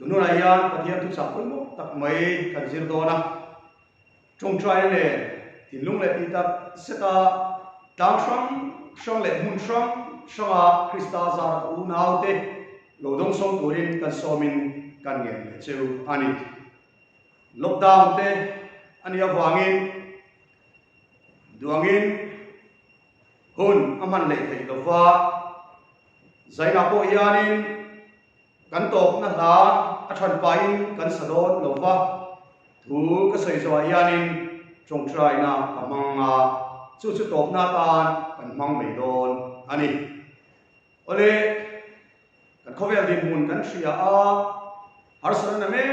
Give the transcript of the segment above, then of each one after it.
tunu na yan pathian tu sak pun mo tak mai kan zir do na trong trai le tin lung le ti tak seta tang shang le mun shanga Krista zar u nau te lo dong song turin kan somin kan ngen le cheu ani lockdown te ani awangin duangin hun aman le thei lova zaina po yanin kan top na la athan pain kan sadon lova thu ka sei zo yanin trong trai na kamanga chu top na tan kan mang mai don ani ole kan khovel din mun kan ria a harsan na me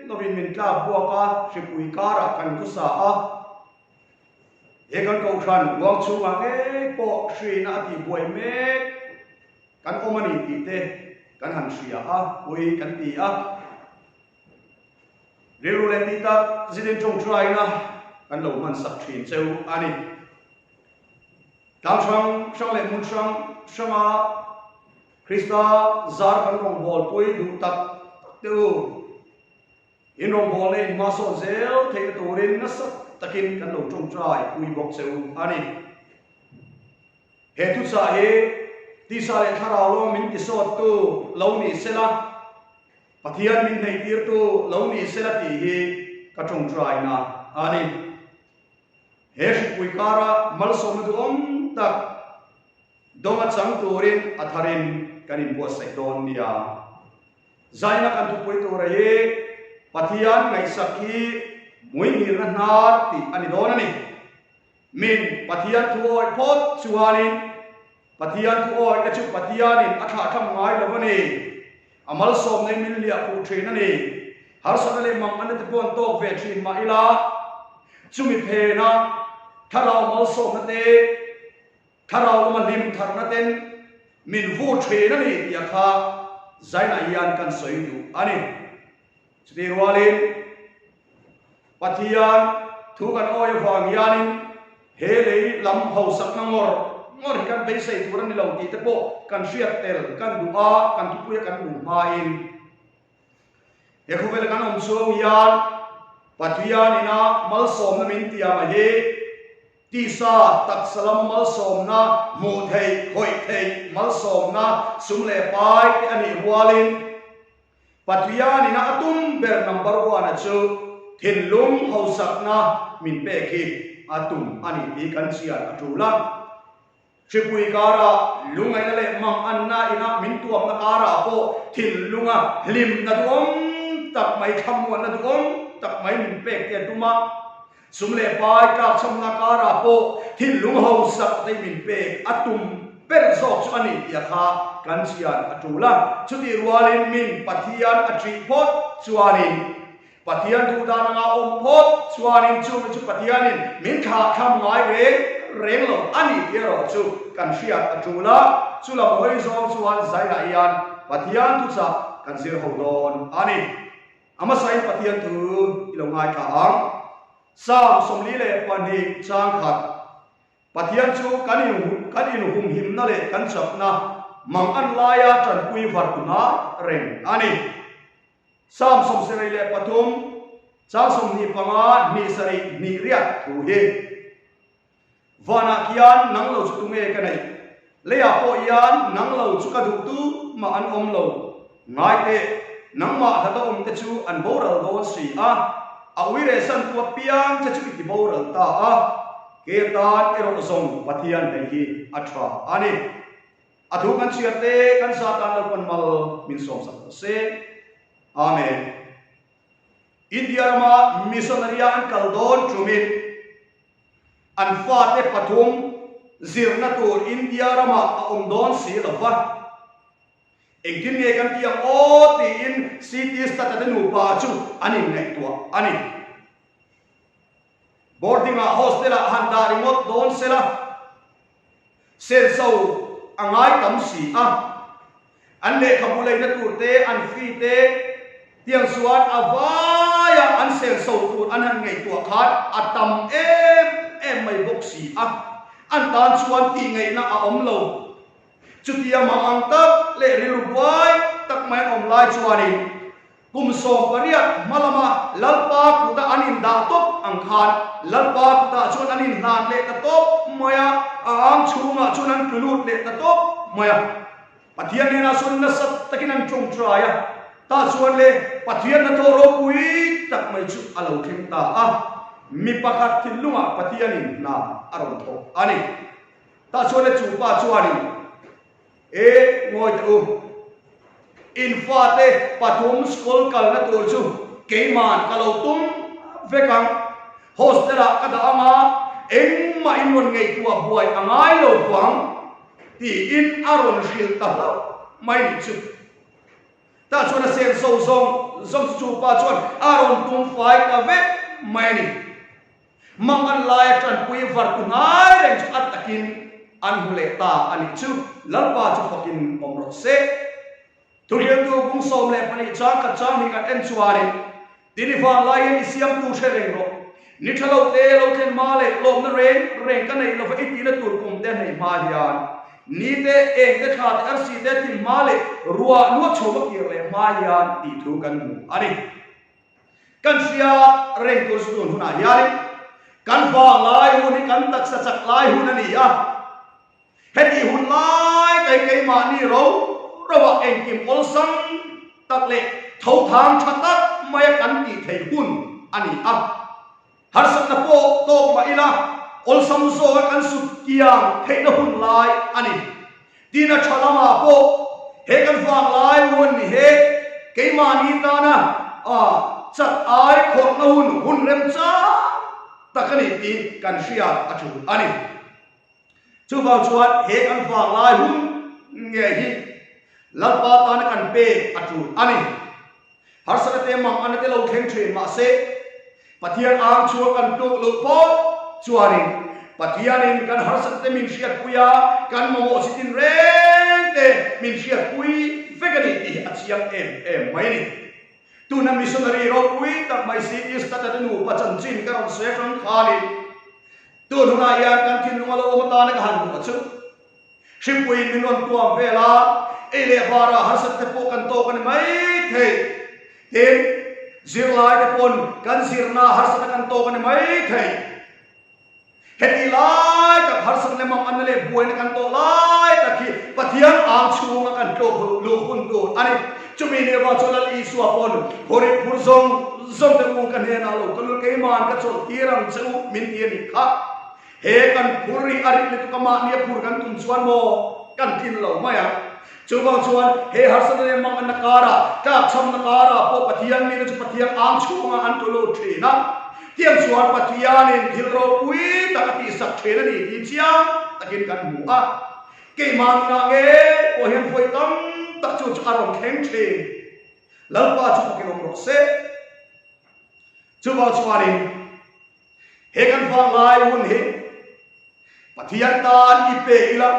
novin min tla buaka shipui kara kan kusa a ekan kau khan wang chunga ke po shri na ti boy me kan omani ti te kan han ria a ui kan ti a riru le ti ta zidin trong trai na kan lo man sak thin cheu ani tang shang le mun shanga Krista zar kan rong bol pui du tak tu in rong bol le ma so zel thei turin na sak takin kan lo trong trai ui bok cheu ani he tu sa he ti sa le tharau lo min ti so tu lo ni sela pathian min nei tir tu lo ni sela ti hi ka trong trai na ani he pui kara mal so mu om tak donga chang turin atharin kanin bo sai don nia zaina kan tu pui tu re pathian ngai sakhi mui ngir na nar ti ani don ani min pathian tu oi phot chuanin pathian tu oi ka chu pathianin atha tham ngai lo ni amal som nei min lia ku thin ani har sanale mang an te pon tok ve thin ma ila chumi phe na tharau mal som na te tharau ma lim thar na ten min vu thin ani ya kha zaina yan kan soi du ani chti walin pathian thu kan oi wang yanin he lei lam ho sak na ngor kan be sei turan ni lo ti te po kan riat tel kan dua kan tu puya kan du ma in e khu vel kan om song yan pathian ina mal som na min tia ma he ti sa tak salam mal som na mu thei hoi thei mal som na sum le pai te ani walin pathian ina atum ber number 1 achu thin lung ho sak na min pe khi atum ani bi kan sia atula chipui kara lungai na le mang anna ina min tuam na kara po thin lunga lim na duom tak mai kham wa na duom tak mai min pe ke duma sumle pai ka chom na kara po thin lung ho sak dei min pe atum per zok ani ya kha kan sia atula chuti rualin min pathian atri pot chuanin pathian tu dana nga om pot chuanin chu pathianin min kha kham ngai ve reng lo ani ero chu kan sia atula chula hoi zong chuan zaina yan pathian tu cha kan zir ho don ani ama sai pathian tu ilongai ka ang sam somli le pani chang khat pathian chu kanin hum him na le kan chap na mang an laya tran pui var na reng ani sam som serai le pathum chang som ni panga ni sari ni riat thu he vana kian nang lo chu tume ka nei le ya po yan nang lo chu ka du tu ma an om lo ngai te nang ma tha om te chu an boral do si a awi re san tu piang cha chu ki boral ta a ke tan ero zong pathian nei hi atra ani adhu kan chiate kan satan al pan mal min som sa se amen india ma missionary an kaldon trumit an fate pathum zirna tur india rama omdon si lawa engkin nge kan tiang o ti in cities ta ta nu pa chu ani nei tua ani boarding a hostel a handa remote don sela sel so angai tam si a an le khabulai na tur te an fi te tiang suan avaya an sel so tur an han ngai tua khat atam em mai bok si a an tan chuan ti ngai na a om lo chutia ma ang tak le ri lu bai tak mai om lai chuanin kum som pariat malama lalpa kuta anin da top ang khan lalpa kuta chun anin nan le ta top moya ang chunga chunan kulut le ta top moya pathian na sun na sat takinan chung traya ta chuan le pathian na thoro pui tak mai chu alo thim ta a mi pakhat thilunga pathianin na aron tho ani ta chuan le chu pa chuani e ngoi tu in fate pathum school kal na tur chu keiman kalotum vekang hostela kada anga eng ma inwon ngei tua buai angai lo wang ti in aron shil ta mai ni chu ta chuan sen so zong chu pa chuan aron tum fai ka ve mai ni mang an lai tran pui var ku ngai reng chu atakin an hule ta ani chu lalpa chu fakin omro se tu hian tu bung som le pani chang ka chang ni ka en chuari tini fa lai ni siam tu she reng ro ni thalo te lo then ma le lom na reng ka nei lo fa iti na tur kum te nei ma hian ni te eng te khat ar si te tin ma le ruwa nu choma ki le ma hian ti thu kan mu ani kan sia reng tur su huna hian kan fa lai hu ni kan tak sa chak lai hu na ni a heti hun lai kai ma ni ro rawa engkim olsam takle thau tham thatak maya kan ti thei hun ani a har sat na po to ma ila olsam zo kan su kiang thei na hun lai ani dina thalama po he kan wang lai hun ni he keima ni ta na a chat ai khot na hun rem cha takani ti kan sia achu ani chu bao chuan he kan wang lai hun nge hi lalpa tan kan pe atu ani har sakate mang anate lo theng thrin ma se pathian ang chu kan tu lu po chuani pathianin kan har sakate min siat puya kan mo sitin reng te min siat pui vegani ti achiam em mai ni tu na missionary ro pui tak mai si is ta ta nu pa chan chin ka on se tang khali tu nu na ya kan tin lu lo ma ta na han nu chu sim pui min on tuam vela ele bara hasat te po kan to kan mai the ten zirlai te pon kan zirna hasat kan to kan mai the heti lai ka hasat le mam anle buai kan to lai ta ki pathian ang chunga kan to lu hun to ani chumi ne ba cholal i suwa pon hori purzong zong te mu kan he na lo kul ke man ka chol tirang chu min ti ni kha he kan puri ari le to kama ni pur kan tum chuan mo kan tin lo maya chubang chuan he harsan le mang an nakara ta cham nakara po pathian ni chu pathian ang chunga an to lo thina tiam chuan pathian in thilro pui takati sak thena ni ti chia takin kan mu a ke mang na nge po hian foi tam tak chu arom kheng the lalpa chu pakin ro se chubang chuan in he kan fa lai hun he pathian tan ipe ila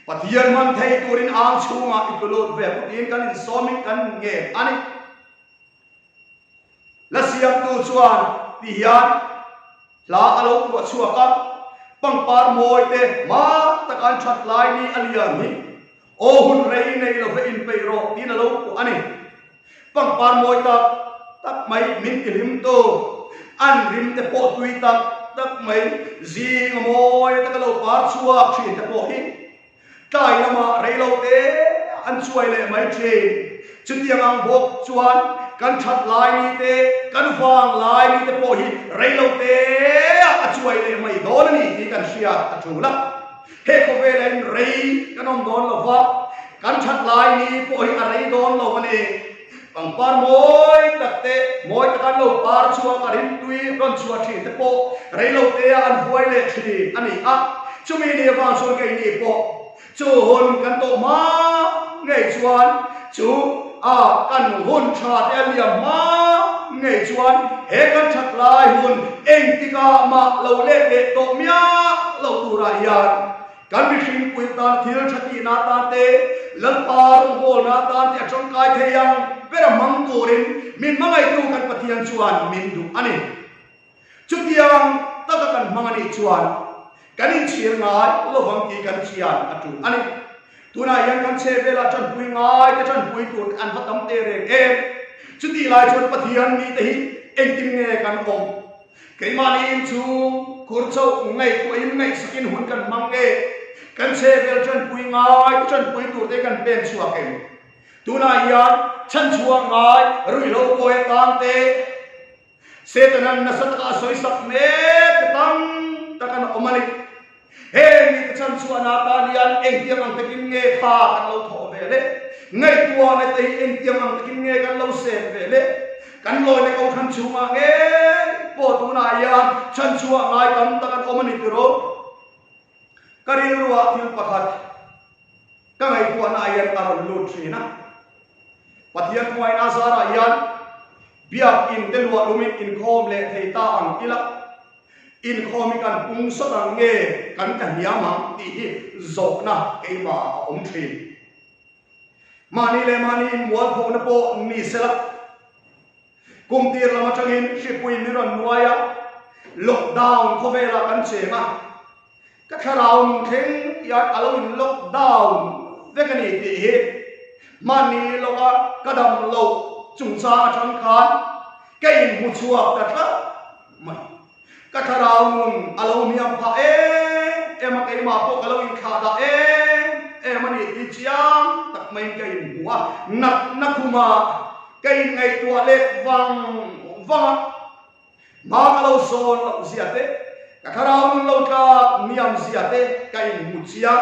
pathian man thei turin ang chunga ikulot ve putin kan in soming kan nge ani la siam tu chuan ti hian la alo tu chuaka pangpar moi te ma takan that lai ni aliam hi o hun rei nei lo ve in pe ro tin alo ku ani pangpar moi tak mai min kilim to an rim te po tui tak mai zing moi ta lo par chuak chi te po hi tai lama reilo te an chuai le mai the chutiang ang bok chuan kan that lai ni te kan wang lai ni te po hi reilo te a chuai le mai don ni ti kan sia a chula he ko ve len rei kan om don lo wa kan that lai ni po hi a rei don lo ani pang par moi takte moi kan lo par chuang a rin tui ron chua thi te po reilo te an huai le thi ani a chumi ni wa so ke ni po chu hon kan to ma ngei chuan chu a kan hon tha te liam ma ngei chuan he kan that lai hun eng tika ma lo le le to mia lo tu ra yan kan bi hring pui ta thil thati na ta te lam par ho na ta te chong kai the yang vera mang turin min mangai tu kan pathian chuan min du ani chutiang ta kan mangani chuan kanin chiang ngai lo wang ki kan chian atu ani tuna yang kan che vela chan pui ngai te chan pui tu an hatam te re em chu ti lai chon pathian mi te hi engkin nge kan om ke mani in chu khur chau ngai ko in ngai sakin hun kan mang nge kan se vel chon pui ngai chon pui tur te kan pen suwa ke tuna ya chan chuwa ngai rui lo ko e tang te setanan nasat ka soi sak me tam takan omani he ni chan chuwa na ta lian eng tiang ang takin nge tha kan lo tho ve le ngai tua ne te eng tiang ang takin nge kan lo se ve le kan loi ne ko than chunga nge po tuna ya chan chuwa ngai tam takan omani tiro karin ruwa til pakhat ka ngai tua na yan aron lu trina pathian tuai na sara yan biak in delwa lumit Inkhawm le theita ang ila Inkhawm kan pung so ang nge kan kan yama ti hi zokna ke ma om thin mani le mani mual pho na po ni sela kum tir lama changin shipui ni ron nuaya lockdown ko vela kan chema ka kharau theng ya alawin lockdown vekani ti hi mani loka kadam lo chung cha chang khan cái mu chuak ta tha mai ka tharau nun alo miam pha em cái ma po alo in kha da em ani ti chiang tak mai cái buwa nak kuma cái ngai tua le wang ma alo son lo siate ka tharau nun lo ka miam siate cái mu chia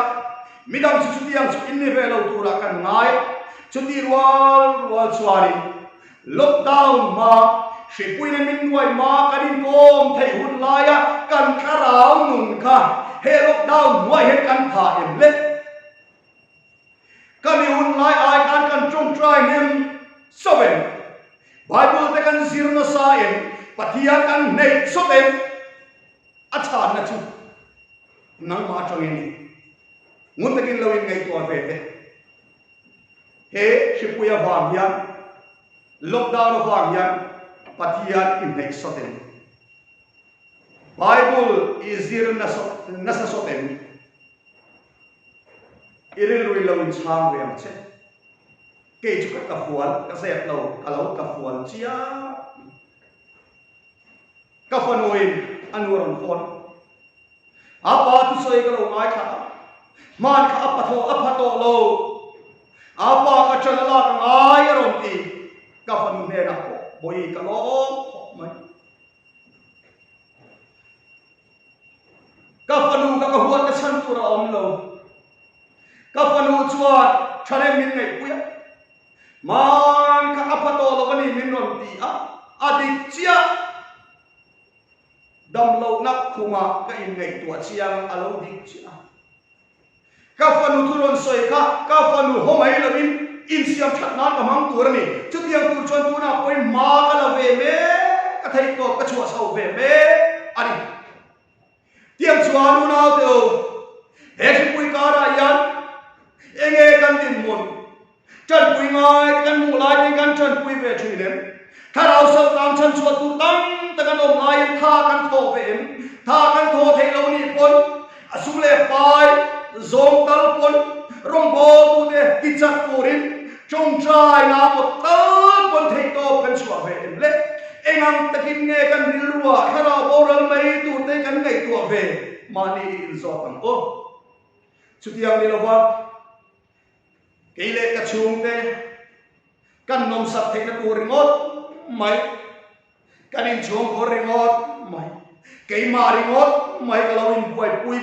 midam chu tiang chu in ni ve lo tu ra kan ngai chu ti rual chuari lockdown ma shipui na min nuai ma kanin kom thei hun laya kan kharau nun kha he lockdown nuai he kan pha em le kan hun lai ai kan chung try nem soben bible te kan zirna sa em pathia kan nei soben acha na chu nang ma changin ngun te kin lawin ngai to ve te he shipui awam ya lockdown awam ya pathian in next soten bible is here nasa soten iril rui lo in chang we am che ke chu ka fual ka se lo alo ka fual chia ka fanoin anuron fon apa tu soi ka lo ngai kha man kha apa to lo apa ka chala ka ngai ron ti ka fanu ne na ko boi ka lo mai ka fanu ka huat ka chan tu ra om lo ka fanu chuan thane min nei puya man ka apato lo bani min ron ti a adik chia dam lo nak khuma ka in nei tu chiang alo dik chia ka fanu thuron soi ka fanu homai lo min in siam that nan ka mang tur ni chu tiang tur chon tu na poi ma ka la ve me ka thai to ka chua sau ve me ani tiang chuan nu nau te o he pui ka ra yan enge kan din mon chan pui ngai kan mu lai ni kan chan pui ve thui nem tharau sau tam chan chua tu tam ta kan om ngai tha kan tho ve em tha kan tho thei lo ni pon asung le pai zong tal pon rong bo tu de ki chak purin trong trai na một tớ con thầy to kan chua ve em le engang takin nge kan rilwa khara boral mai tu te kan ngai tu ve mani zo tam o chutiang ni lova keile ka chung te kan nom sak thei na tu ringot mai kan in chung ko ringot mai kei ma ringot mai kalawin pui pui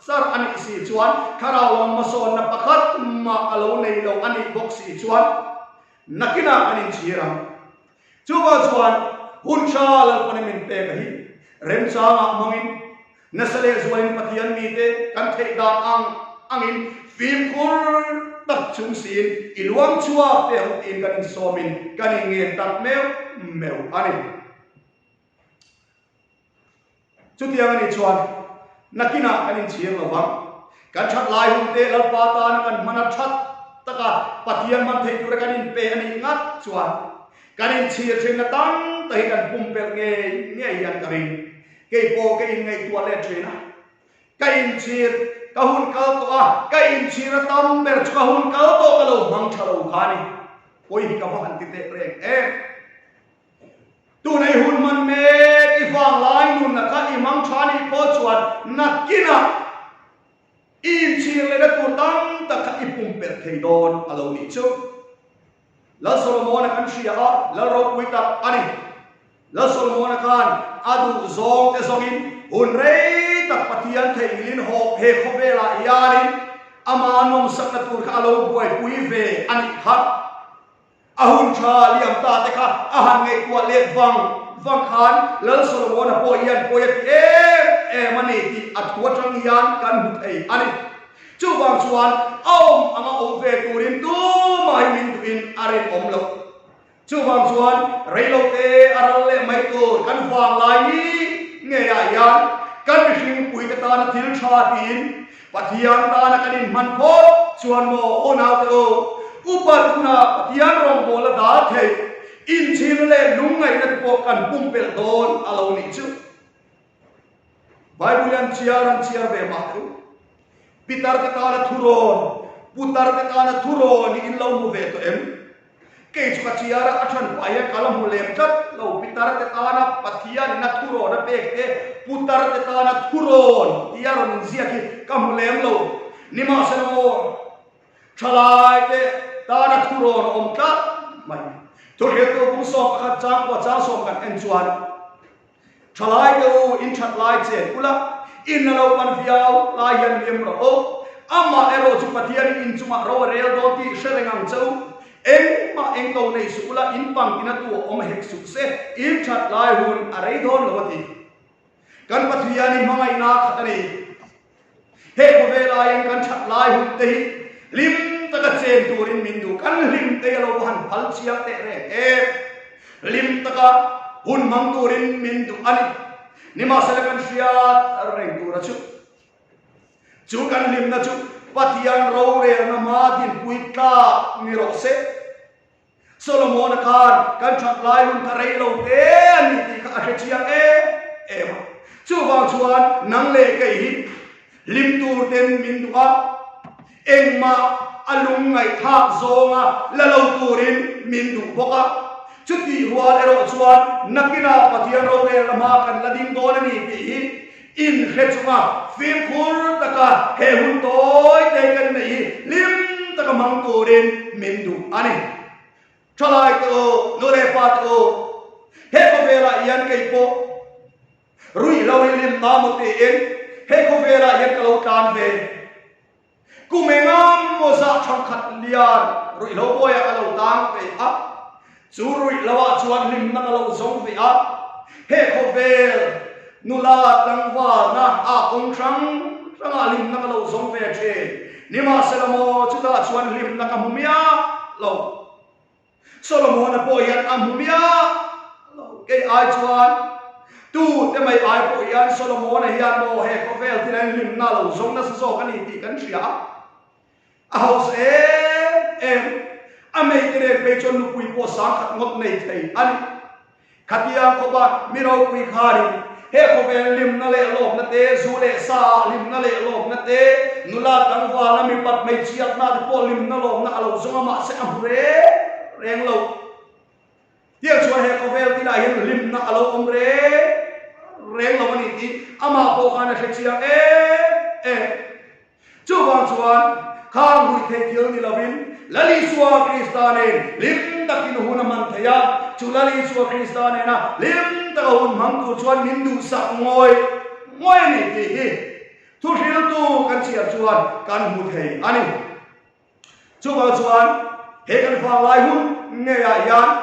sar ani si chuan kharawam mason na pakhat ma alo nei lo ani box si chuan nakina anin chiram chuwa chuan hun chal panemin pe kahi rem changa mangin nasale zuain pathian mi te kan thei da angin film kur tak chung sin ilwang chua te in kan somin kan nge tak meu ani chutiang ani chuan nakina kanin chiang lawang kan that lai hum te lal pa ta na kan mana that taka pathian man thei tur kanin pe ani ngat chuan kanin chia thina tang tai kan pum pe nge yan karin ke po ke in ngai tua le thina kain chia ka hun kal to a kain chia tam ber ka hun kal to ka lo mang thalo khani poi hi ka han ti te reng tu nei hun man me ki wang lai nun na ka imang thani po chuan nakina in chir le tu tam ta ka ipum per thei don alo ni chu la solomon kan shia la ro kuita ani la solomon kan adu zong te zongin hun rei tak patian thei lin ho he khovela yarin amanom sakatur ka alo boy pui ve ani khat ahun cha liam ta te kha ahan ngai kwa le wang khan la solomon po yan po yet mani ti atwa tang yan kan hu thei ani chu wang chuan anga om ve turin tu mai min tuin are om lo chu wang chuan reilo te aral le mai tu kan wang lai ni nge ya yan kan hring pui ka ta na thil tha tin pathian ta na kanin man pho chuan mo onau te o upatuna pathian rong bola da thei in chin le lungai na po kan pum pel don alo ni chu bible an chiar ve ma tu pitar te ta na thuron putar te ta na thuron ni in lo mu ve to em ke chu ka chiara athan paya kalam hu lem tat lo pitar te ta na pathian na thuron na pek te putar te ta na thuron iaron zia ki kam lem lo ni ma se mo chalai te ta na thuron om ta mai to he to bung so ka chang ko cha so kan en chuan chalai te in chat lai che kula in lo pan viau lai yan lem ro ama ero chu pathian in chuma ro rel do ti sherengang chau ma eng to nei sula in pang ina tu om hek su se in chat lai hun arei don lo ti kan pathian in mangai na khatani he ko ve lai en kan chat lai hun te lim ta ka chen turin min du kan lim te lo han phal chiang te re lim ta ka hun mang turin min du ani ni ma sala kan fiat reng tu ra chu kan lim na chu pathian ro re na ma din puita ni ro se solomon kan chat lai hun ka rei lo te ani ti ka a chiang ma chu wang chuan nang le kai hi lim tur ten min du a engma alung ngai thak zonga la lo turin min du boka chuti hual ero chuan nakina pathian ro re lama kan lading don ani ti hi in khechuma fim khur taka he hun toy te kan nei lim taka mang turin min du ani chalai to no le pa to he ko vera yan kai po rui lo lim na mo te en he ko vera yan ka lo tan ve kumengam mo sa chang khat lian rui lo boya ka lo tang ve a chu rui lawa chuan lim na ka lo zong ve a he ko ver nula tangwa na a ong chang sanga lim na ka lo zong ve che ni ma selamo chu ta chuan lim na ka mumia lo solomon po yan amumia lo ke ai chuan tu te mai ai po yan solomon hian mo he ko vel tin lim na lo zong na so kan ni ti kan ria ahouse amei tere pe chon lu pui po sang khat ngot nei thei ani khatia ko ba miro pui khari he ko vel lim na le lop na te zu le sa lim na le lop na te nula tang wa na mi pat mai chiat na po lim na lop na alo zonga ma se amre reng lo tia chuan he ko vel ti la hin lim na alo omre reng lo ni ti ama po khana se chia chu wang chuan khang hui the thil ni lovin lali suwa kristane lim takin huna man thaya chu lali suwa kristane na lim ta hun mang tu chuan min du sak ngoi ni ti hi thu thil tu kan chia chuan kan hu thei ani chu wang chuan he kan fa lai hun nge ya yan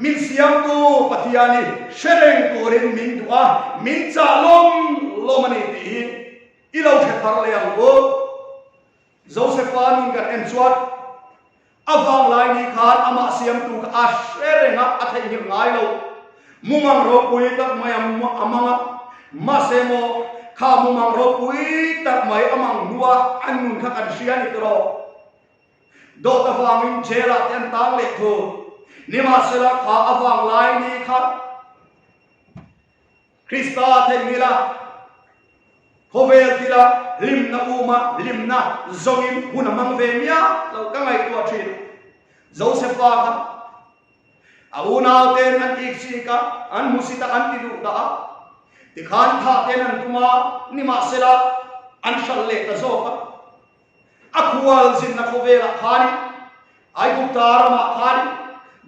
min siam tu pathiani shereng turin min du'a min cha lomani ti ilo the thar le ang go Josephan kan en chuat avang lai ni khan ama siam tu ka asherenga athai hi ngai lo mumang ro pui tak mai amanga masemo kha mumang ro pui tak mai amang nuwa anun kha kan sian itro do ta wangin chela ten tang le thu nima sela kha avang lai ni kha krista thengila Hovel tila limna uma limna zongin huna mang ve mia lo ka ngai to thin Josepha Auna ten an iksika an musita an tidu da tikhan tha ten an tuma nima sela an shalle ta zoka akwal sin na kovela khani ai guptar ma khani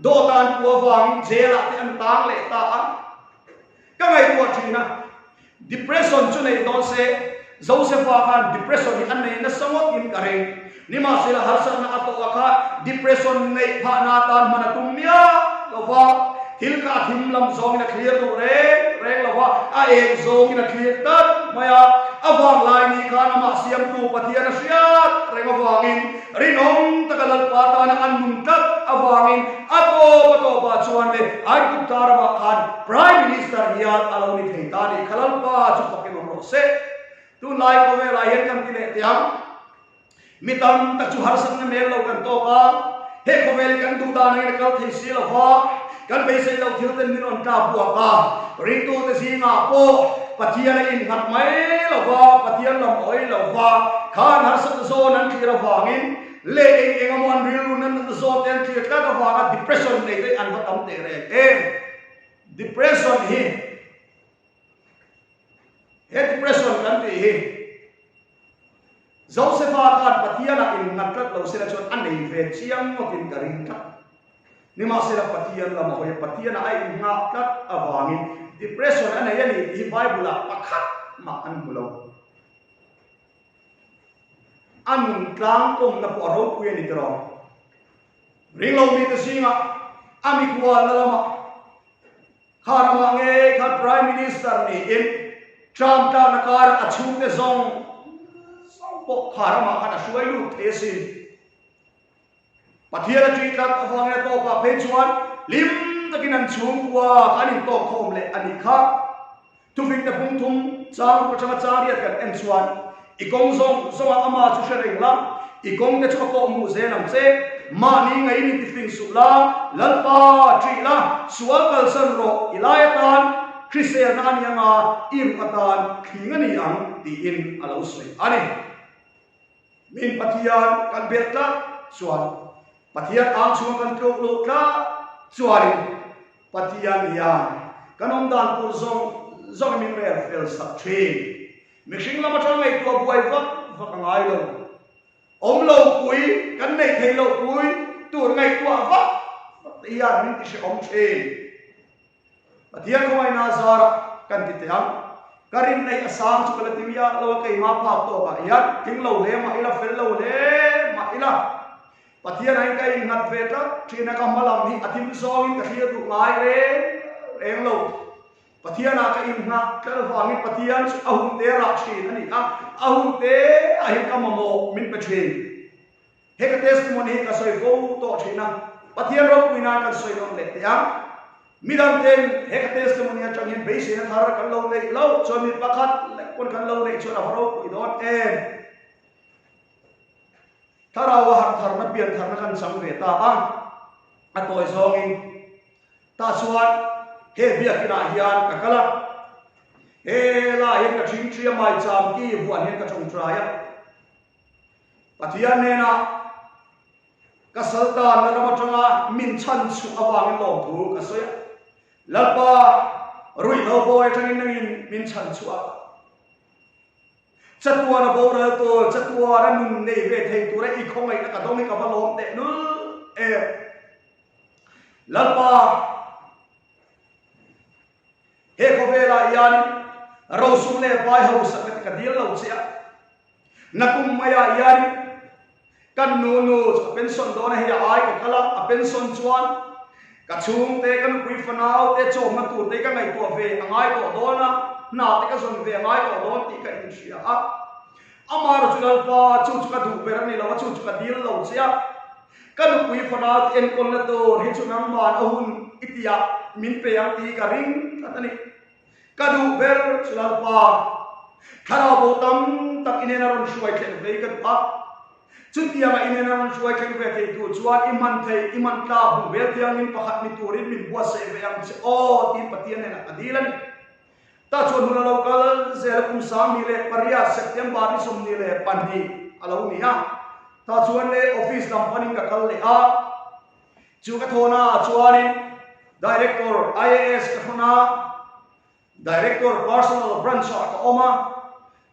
do tan tua wang jela te an tang le ta a ka ngai tua thina depression chu nei don se Joseph khan depression ni an nei na samot in kare nima sela harsan na ato akha depression nei pha na tan mana tumya lova hilka thimlam zong na clear do re reng lova a ek zong na clear tat maya awang lai ni khana ma siam tu patiana siat reng awangin rinom takalal pata na anmun tat awangin ato ba chuan le ai ku tar ma khan prime minister hiat alo ni thei ta ni khalal pa chu pakin ro se tu lai ko ve lai hen kam ti le tiang mitam ta chu har sak na mel lo kan to ka he ko vel kan du da ni kal thei si lo ha kan be se lo thil ten min on ka bua ka ri tu te si nga po patian in ngat mai lo wa patian lam oi lo wa khan har sak zo nan thi ra wangin le eng amon ril nan zo ten thi ka ka wa depression nei te an va tam te re depression hi depression kan ti hi Joseph khan patiana in ngat lo se la chon an nei ve chiang mo tin karin ta nima se la patian la mo patiana ai in nga kat awangin depression an ai ni hi bible pakhat ma an bulo an tlang kom na po ro ku ni tro ring lo mi ta singa ami kwa la lama kharama nge kha prime minister ni in Trump ta na kar achu te zong po kharama kana suai lu thesin pathiara tri tat awang to pa pe chuan lim takin an chung kwa kanin to khom le ani kha tu ving ta pung thum chang ko changa chariat kan en chuan ikong zong zonga ama chu shereng la ikong ne chu ko mu ze nam che ma ni ngai ni ti fing su la lalpa tri la sual kal san ro ilayatan Christian ani anga im atan khingani ang ti in alo sei ani min patian kan belta chuan patian ang chuan kan tlok lo ka chuan patian yan kanom dan pu zong min re fel sak thin mixing lama tang ngai tua buai vak ngai lo om lo pui kan nei thei lo pui tur ngai tua vak yan min ti se om thin patian ko ai na zara kan ti teang karin nei asang chu kala timya lo kai ma pha to ba ya ting lo le ma ila fel lo le ma ila patian ai kai ngat ve ta thina ka malam ni athim zong ka thia du ngai re eng lo patian a ka in na kal wangi patian ahum te ra thin ani a ahum te a hi ka mamo min pa thin he ka testimony ka soi fo to thina patian ro puina ka soi lo le ya midam ten he ka testimony a changin be se na thar kan lo nei lo chon mi pakhat kon kan lo nei chon a horo i don en tharawa har thar na pian thar na kan sang ve ta a toy zongin ta suat he bia kina hian ka kala he la hin ka thing thria mai cham ki huan hen ka thong traya pathian ne na ka saltan na ma tanga min chan chu awang lo thu ka soya lalpa rui lo boy thangin nangin min chan chu a chatua na bo ra to chatua ra nun nei ve thei tu ra i khong ai ka dong ni ka ba lom te nu e lalpa he ko vela yan ro sum le pai ho sa ka dil lo sia nakum maya yan kan nu nu pension do na hi ai ka kala a pension chuan ka chung te kan pui fanau te chom na tu te ka ngai tu ve angai to do na te ka son ve angai to do ti ka in sia a amar chulal pa chu ka du per ni lo chu ka dil lo sia kan pui fanau en kon na to hi chu nam man ahun itia min pe yang ti ka ring atani kadu ber chulal pa thara botam tak inena ron shuai khen ve kan pa chutia ma inena ron shuai khen ve te tu chuan iman thei iman ta bu ve tiang in pakhat ni turin min bua se ve yang se o ti patian ne na adilan ta chon huna local zel kum sam ni le paria september ni som ni le panhi alo ni ha ta chuan le office company ka kal le a chu ka thona chuanin director IAS ka khona director personal branch ka oma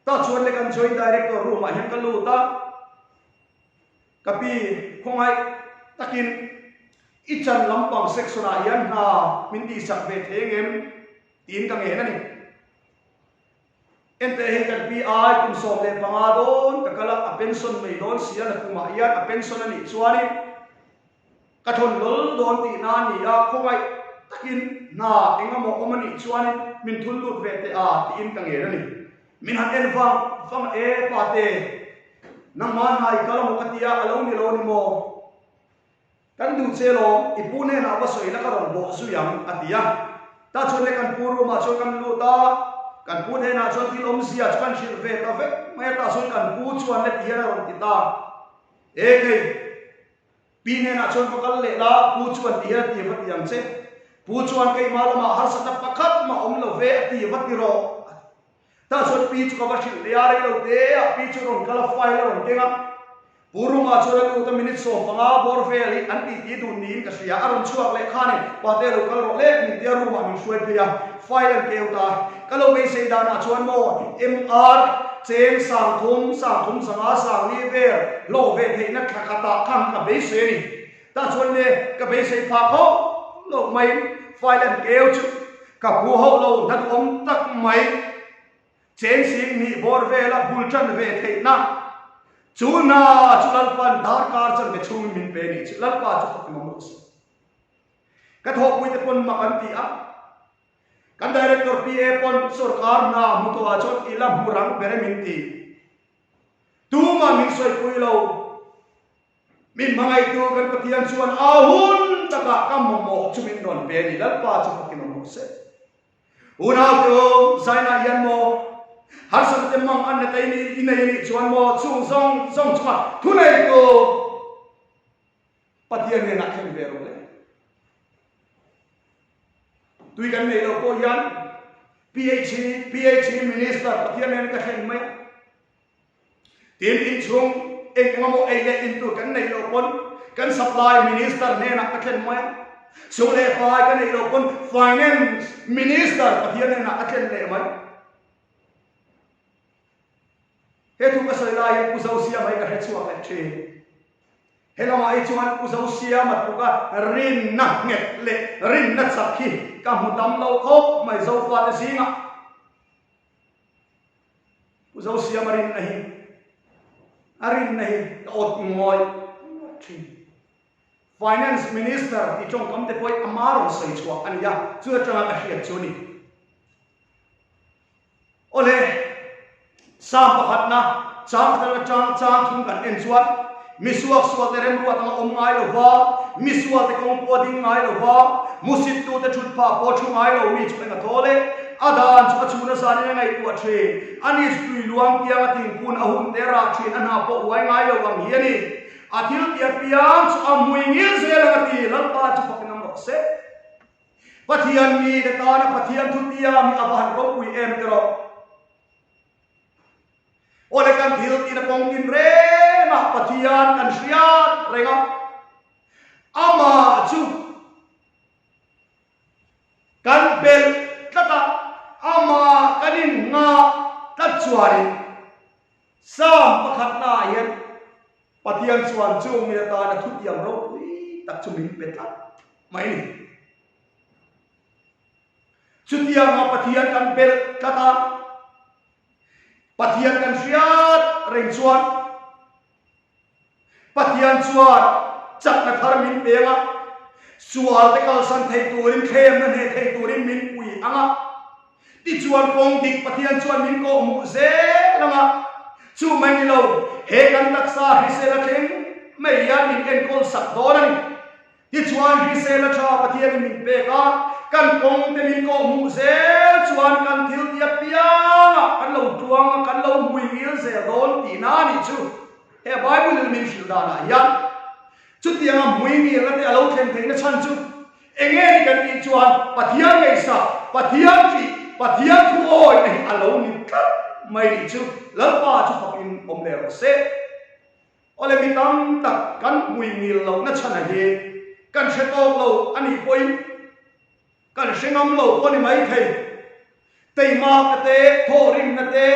ta chuan le kan joint director room a hen ka lu ta kapi khongai takin ichan lampang section a yan na minti sak ve thengem tin ka nge na ni ente he kan pi ai kum som le panga don ka kala a pension mai don sia na kuma yan a pension ani chuani ka thon lol don ti na ni a khongai takin na engamo omani chuani min thul lut ve te a tin ka nge na ni min han en fang e pa te nang man hai kala mo katia alo ni lo ni mo kan du chelo ipune na ba soi la ka ron bo su yang atia ta chole kan puru ma chol kan lu ta kan pu ne na chol til om sia kan shil ve ta ve me ta chol kan pu chuan le tia na ron ti ta e ke pi ne na chol ko kal le la pu chuan tia ti va ti yang che pu chuan kai ma ma har sa ta pakhat ma om lo ve ti va ti ro ta chol pi chu ka ba shil le are lo te a pi chu ron kala file ron kenga puru ma chora lu ta minute so panga bor fe ali an ti ti du nin ka sia aron chuak le khane pa te ro kal ro le mi te ru ma min suai pe ya file an keu ta kalo be se da na chuan mo mr cheng sang thum sanga sang ni ve lo ve the na khata khang ka be se ni ta chuan le ka be se pha kho lo mai file an keu chu ka pu ho lo na om tak mai cheng sing ni bor ve la bul chan ve the na chuna chulal pan dhar kar chan me chung min pe ni chulal pa chu khop mam ros ka thok pui te pon ma kan ti a kan director pa pon sarkar na mu to a chot ilam murang bere min ti tu ma min soi pui lo min mangai tu kan patian chuan ahun taka kam mo chu min don pe ni lal pa chu khop mam ros una to zaina yan mo har san te mang an tai ni inai ni chuan mo chung zong chuma thunai ko patian ne na khen ve ro le tui kan nei lo ko yan phd minister patian ne ka khen mai tin in chung engamo ai le in tu kan nei lo kon kan supply minister ne na ka khen mai so le pa kan nei lo kon finance minister patian ne na ka khen le mai he tu ka sai lai ku zau sia mai ka he chuak le the he la mai chuan ku zau sia mat ku ka rin na nget le rin na sakhi ka mu dam lo kho mai zau fa te singa ku zau sia marin nahi arin nahi ot ngoi thi finance minister ti chong kam te poi amaro sai chuak an ya chu changa ka hiat chu ni ole sam pakhat na chang thum kan en chuan misuak sual te rem ruat ang om ngai lo wa misual te kong po ding ngai lo wa musit tu te thut pa po thu ngai lo mi chu na thole adan chu chu na sa ni ngai tu a the anis tui luang kia ting kun ahum te ra thin an ha po wai ngai lo wang hi ni athil tia piang chu amui ngil se la ti lal pa chu pak nam ro se pathian ni de ta na pathian thu tia mi aban ro pui em te ro oleh kan thil ti na pong tin re na pathian kan siat renga ama chu kan bel tata ama kanin nga tat chuari sam pakhat na yen pathian chuan chu mi ta na thut yam ro pui tak chu min petla mai ni chu tia nga pathian kan bel tata pathian kan siat reng chuan pathian chuan chak na thar min penga sual te kal san thei turin khem na ne thei turin min pui anga ti chuan kong dik pathian chuan min ko mu ze lama chu mai ni lo he kan taksa hi se la theng mai ya min en kol sak donan ti chuan hi se la tha pathian min pe ka kan kong te min ko mu ze chuan kan thil tia pia kan lo tuang kan lo mui ngil ze don ti na ni chu he bible min shil da na ya chu tia mui ngil la te alo thlen thei na chan chu enge ni kan ti chuan pathian ngai sa pathian thu oi nei alo ni ka mai ni chu lal pa chu pakin om le ro se ole mi tam tak kan mui ngil lo na chan a he kan she to lo ani poi ngam lo poni mai thei tei ma te tho rim na te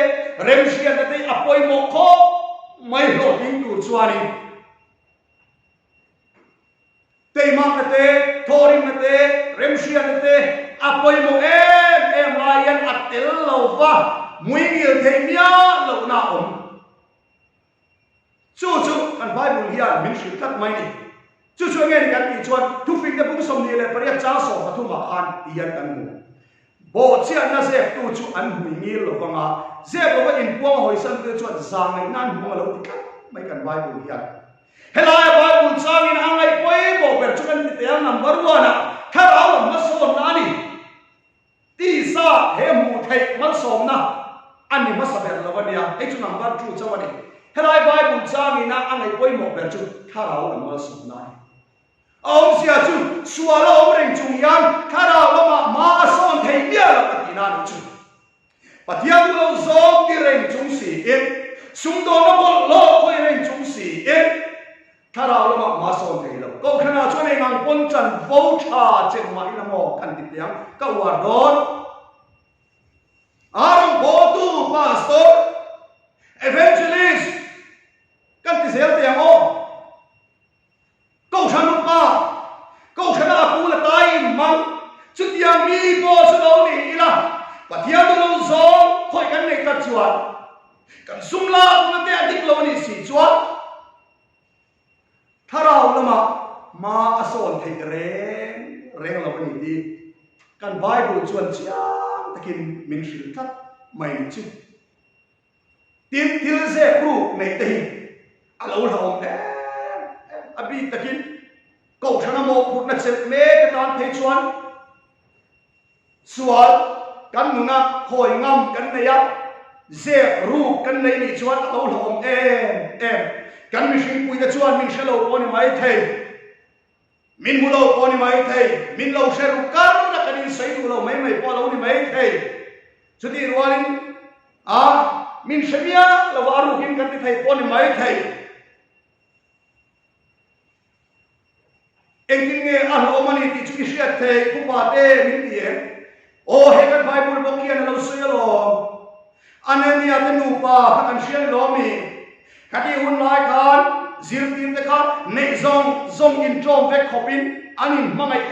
rem sia na te apoi mo kho mai lo ding tu chuani tei ma te tho rim na te rem sia na te apoi mo em lion atel lo va mui ngil thei mia lo na om chu kan Bible hian min shil kat mai ni chu nghe kan ti chuan thu fing te bung som ni le paria cha so ma thu ma khan ian kan mu bo chia na se tu chu an hui ngil lo wanga se bo in puang hoi san te chuan zang nei nan mo lo ti kat mai kan Bible hian helai Bible chang in angai poi bo per chu kan ti te number 1 khara ma so na ni ti sa he mu thei ma som na ani ma sa ber lo wa nia ai chu number 2 chawani helai Bible chang in angai poi mo per chu khara ma som na ông xia chu xua lo ông rình chung yang khá đào lo mà son thấy bia là bát na được chu bát yang lo zom đi rình chung xì in sung đồ nó một lo khơi rình chung xì in khá đào lo mà son thấy lo câu khá nào cho nên ngang quân trần vô trà trên máy là mò cần tít tiếng câu hòa đón Aaron bố tu pastor evangelist cần tít xéo tiếng ô câu chăn lúc ba câu chăn là cú là tai măng chút tiếng mi bo chút đâu nỉ là và tiếng đâu gió khỏi cái này ta chuột cần sung la nó té đích lâu nỉ xì chuột thà đâu là mà asol thấy reng là cái gì đi cần Bible chuột chiang ta kinh mình sử thắt mày chứ tiếng thiên dễ pru này tì alo là ông abi takin câu thằng nào một na chep me cái tan thấy chuan sual kan nuna khoi ngam kan này á dẹp ru kan này ni chuan alo hom em kan mi sing pui cái chuan min shalo poni mai thei min mulo poni mai thei min lo sheru kan na kan sai du lo mai po lo ni mai thei chuti rualin min shemia lo waru hin kan ti thei poni mai thei engin nghe an omani ti chu sia the ku pa te min ti o he kan Bible bo kian lo suya lo anania te nu pa kan sia lo mi kati hun lai khan zir tim te khan nei zong in trom ve khopin anin mangai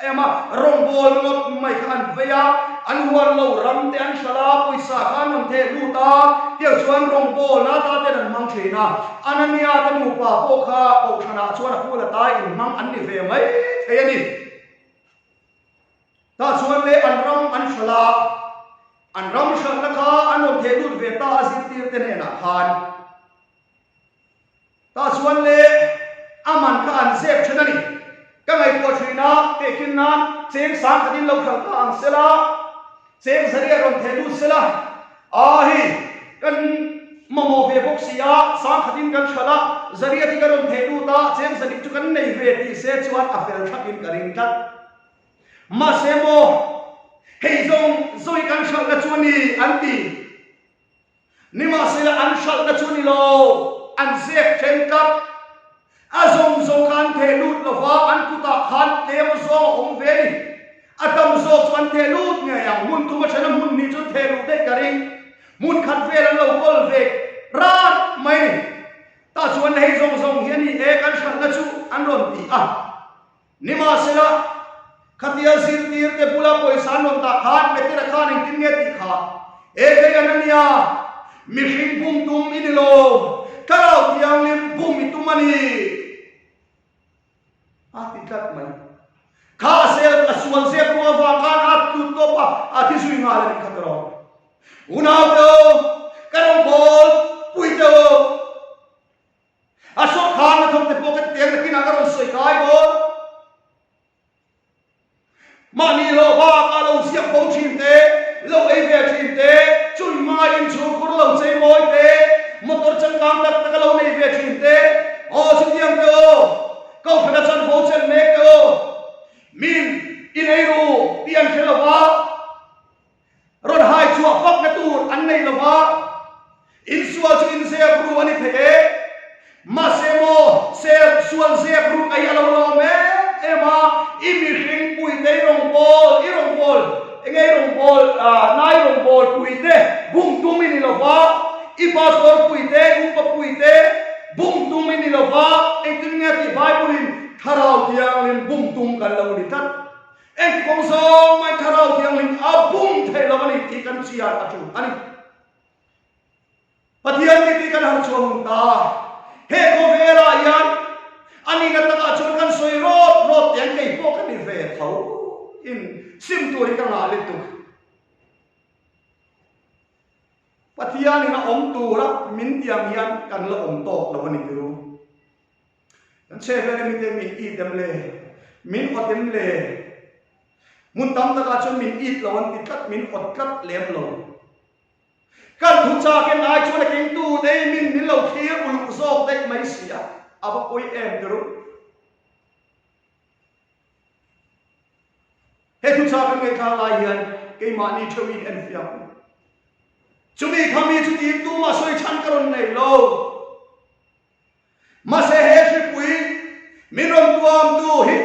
ema rong bol ngot mai khan veya an war lo ram te an shala poisa khan nam the lu ta tiang chuan rong bol na ta te nan mang thina anania te nu pa po kha o thana chuan ku la ta in mang an ni ve mai the ni ta chuan le an ram shala kha an om the lu ve ta azin tir te ne na khan ta chuan le aman kha an zep thana ni cái ngày của thủy na kể kinh na xem sáng cái दिन lâu khẩn ta ăn xe la xem giờ đi còn thấy đủ xe la hi cái mamo về bốc xia sáng cái दिन cái chala giờ đi thì cái còn thấy đủ ta xem giờ đi chú cái này về thì sẽ chuan afel thắc in cái ring thắc mà xem mo hay rồi cái chala cái chuan đi ăn đi ni mà sẽ là ăn chala cái chuan đi lo ăn xếp trên cặp azong khan the lut lova an kuta khan tem zo om ve ni atam zo chuan the lut nge yang mun tu ma chana mun ni chu the lut de karing mun khan ve lan lo kol ve ran mai ni ta chuan hei zong hian ni e kan thang na chu an ron ti ni ma sela khatia sir tir te pula poisa non ta khan me te khan in tin nge ti kha e ke anania mihing bum tum inilo karau tiang lim bum itumani tikat mai kha sel aswan se ko va kan at tu to pa ati sui nga le khatro unau do karong bol pui do aso khan na thok te poket tiang kin agar soi kai bol mani lo ba ka lo siap bo chim te lo ei ve chim te chui mai in chu kur lo chei moi te motor chang kam tak tak lo nei ve chim te o chitiang te o câu phải đặt chân vô chân mê cơ min in ấy ru tiền thế là vợ rồi hai chùa phật cái tu anh này là vợ in xua cho in xe ru anh thế mà xe mô xe xuân xe ru cái alo lo mẹ em à im hình bùi te rong bol i rong bol engei rong bol nai rong bol pui te bung tum in lova i pastor pui te pa pui te bung tum in lova eng tin nge ti bible in tharau tiang len bung tum kan lo ni tat eng kong so mai tharau tiang len a bung the lo ni ti kan chia atu ani pathian ni ti kan har chuang ta he ko vera yan ani na ta chon kan soi rot yang kai po kan ni ve thau in sim tu ri kan la le tu pathian ni na om tu ra min tiang yan kan la om tok lo ni tu kan che ve mi te min i dem le min o dem le mun tam ta chon min i lo an ti kat min ot kat lem lo kan thu cha ken ai chon king tu te min lo thir ul zok te mai sia aba koi em dro he tu cha kan ngai kha lai hian ke ma ni thawin en fiam chumi khami chu ti tu ma soi chan karon nei lo ma se he shi pui minom tuam tu hi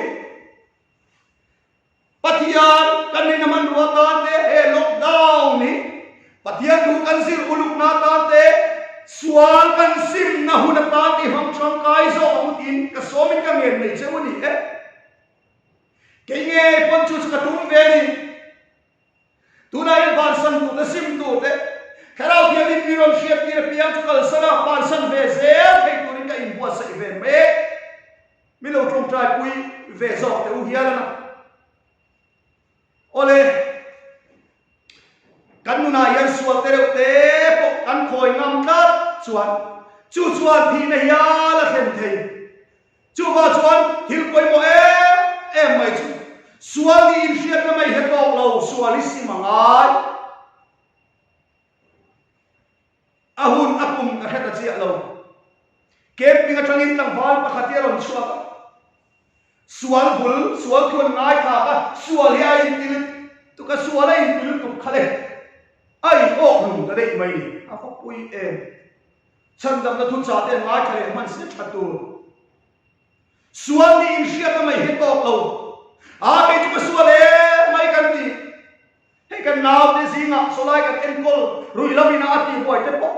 pathian kan ni naman ruwa ta te he lockdown ni pathian tu kan sir uluk na ta te sual kan sim na hun ta ti hom chong kai zo hom tin ka so min ka ngen nei che woni e ke nge pon chu ka tum ve ni tu na in ban san tu na sim tu te kharau dia ni pirom shiap ti piang chu kal sana ban san ve ze ke tu ni ka in bua sai ve me mi lo trong trai pui ve zo te u hian na ole kan nu na yan sual te te po kan khoi ngam kat chuan thi na ya la them thei chu ba chuan thil koi mo em mai chu sual ni in shiat na mai he tok lo sual li si mangai ahun akum ka heta chi lo ke pinga tangin tang wal pa khatia ron chua sual bul sual thon ngai kha ka sual ya in til tu ka sual in til tu khale ai ok lum da dei mai ni a ko pui em chan dam na thu cha te ngai khale man se thatu sual ni in shiat na mai he tok lo a ke chu sual mai kan ti he kan naw te singa solai kan enkol rui lamina ati boy te po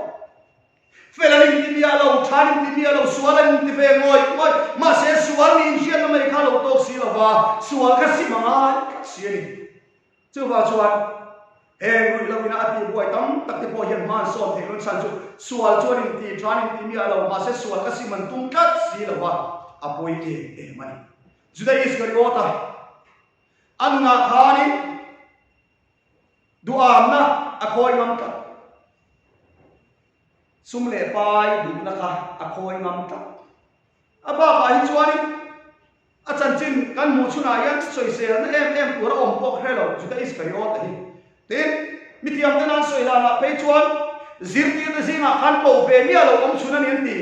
felanin ti mia lo thanin ti mia lo sualan ti ve ngoi ma se sual ni in shiat na mai kha lo tok si lo wa sual ka si ma ka si ni chu ba chuan rui lamina ati boy tam tak te po hian man son the lon san chu sual chuan in ti thanin ti mia lo ma se sual ka si man tum kat si lo wa apoi e mani juda is gariota anna khani duam na akhoi ngam ta sumle pai du na ka akhoi ngam ta aba ba hi chuani achan chin kan mu chuna yan soi se na em pura om pok hello juda is gariota hi tin mitiam tanan soi la na pe chuan zirti de zinga kan ko ve mi alo om chuna ni ti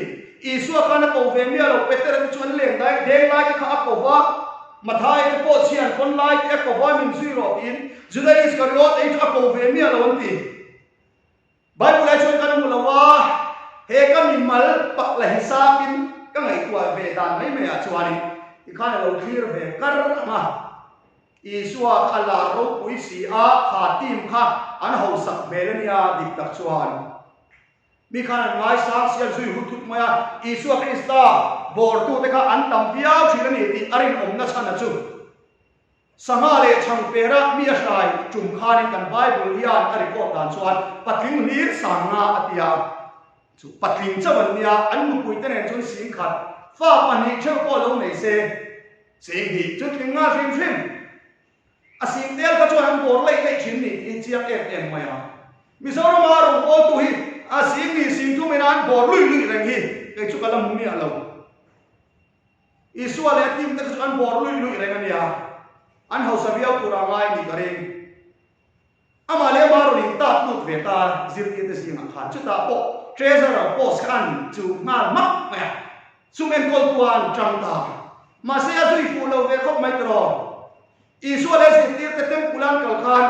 isua kana ko ve mi alo peter tu chuan leng dai deng lai ka ko wa mathai te po chian kon lai te ko wa min zui ro in juda is gariota ei ka ko ve mi alo ti bible lai chuan kan mu la wa he ka mi mal pak la hisabin ka ngai tua ve dan mai me a chuani i khana lo clear ve kar ma isua khala ro pui si a kha tim kha an ho sak melania dik tak chuan mi khana ngai sang sial zui hu thut maya isua krista bor tu te kha an tam piao thila ni ti arin om na chana chu sangale chang pera mi a sai chum khani kan bible hian a record dan chuan patling ni sanga atia chu patling chawan nia an mu pui te nen chun sing khat fa pani cheu ko lo nei se sing hi chu tlinga rim rim asing tel ka chuan an bor lei lei thin ni i chiang em maya mi so ma ro ko tu hi asing ni sing tu menan bor lui lui reng hi ke chu kalam mi alo isua le tim te chu an bor lui lui reng ania an ho sabia pura ngai ni karen ama le maro ni ta tu ve ta zirti te sing kha chu ta po treasure post kan chu mal mak ma sumen kol tuan chang ta ma se a zui fu lo ve khop mai tro isua le zirti te tem pulan kal khan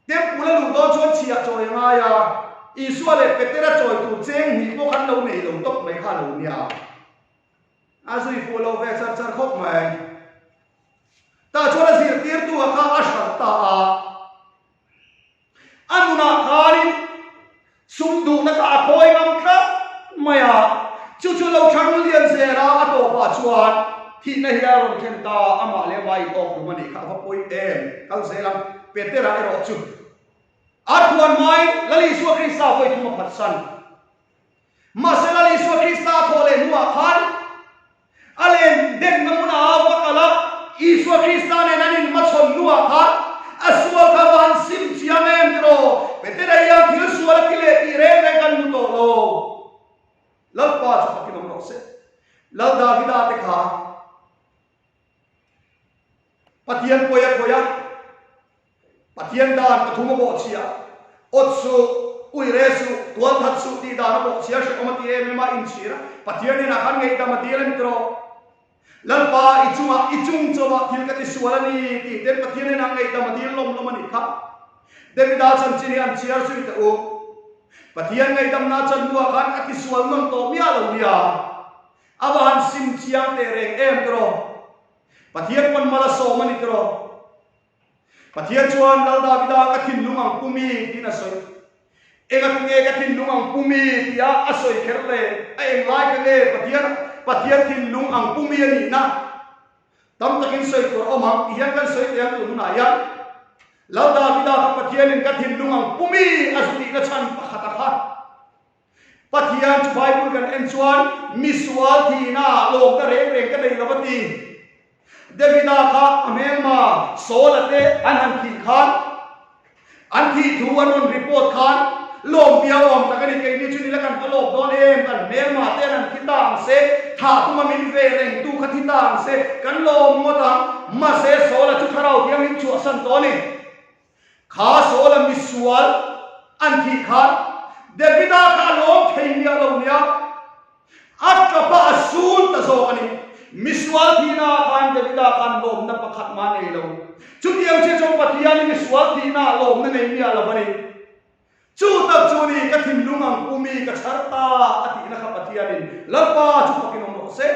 tem pulan lu do chon chia choi nga ya isua le petera choi tu cheng hi ko khan lo nei lo tok mai kha lo nia a zui fu lo ve char char khop mai ta chora zirti ta ama le mai ok mani kha va point em kal zelam petera ero chu athuan mai lali su krista voi thuma phatsan masela li su krista thole nuwa khan alen den namuna awa kala isu krista ne nanin machom nuwa khan aswa ka ban sim chiam em ro petera ya thil sual kile ti re re kan mu to lo lal pa chu pakinom ro se lal davida te kha patian koya patian dan pathuma bo chia otsu uiresu tual thatsu ti dan bo chia she omati e mema inchira patian ni na khan ngei ta matiel mitro lalpa ichung chowa thil ka ti sualani ti ten patian ni na ngei ta matiel lom lomani kha devida chanchini an chiar sui ta o patian ngei tam na chan duwa khan ati sual nom to mia lo mia awan sim chiam te reng em tro patian pon mala so mani tro patian chuan dal davida ka thin lumang pumi tina soi ega tinge ka thin lumang pumi tia asoi kherle ai lai ka le patian thin lumang pumi ani na tam takin soi tur omang hian kan soi te tu na ya lau davida ka patian ka thin lumang pumi asui na chan pakhata kha patian chu bible kan en chuan miswal thina lom ka reng ka dei lawati devida ka amema solate anhan thi khan anthi thu anon report khan lom bia om takani ke ni chuni la kan lom don em kan mema te nan kitang se tha tuma min ve reng tu kha thitang se kan lom mota ma se sola chu tharau tiang in chu san to ni kha sola miswal anthi khan devida ka lom theimia lo nia atka pa asul ta zo ani miswal thina khan devida khan lom na pakhat ma nei lo chutiam che chong patian miswal thina lom na nei mia la bani chu tak chu ni ka thim lungang umi ka charta ati na kha patian lapa chu pakinom ro se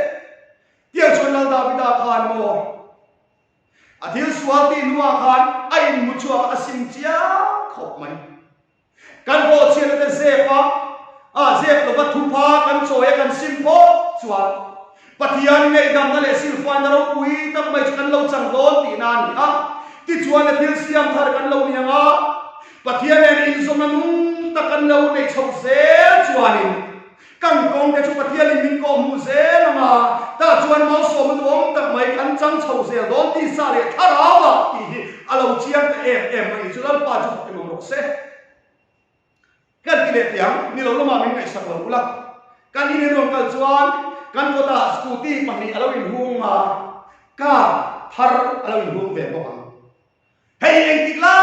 tia chon lal davida khan mo athil swati nuwa khan ain muchua asim chia khop mai kan bo chile de zepa zep lo ba thupa kan choe kan simpo chuan patian nei dam na le silfan ro pui tak mai kan lo chang don ti na ni a ti chuan a thil siam thar kan lo ni anga patian ne in som nung ta kan lo nei chho se chuanin kan kong ke chu patian min ko mu se lama ta chuan mau so mu dom tak mai kan chang chho se don ti sa le tharawa ti alo chiam te em mai chu lal pa chu ke mo ro se kan kile tiang ni lo lama min ngai sak lo ula kan ni ron kal chuan kan ko ta scooty pahni alawin hunga ka thar alawin hung ve ko ang hei eng tikla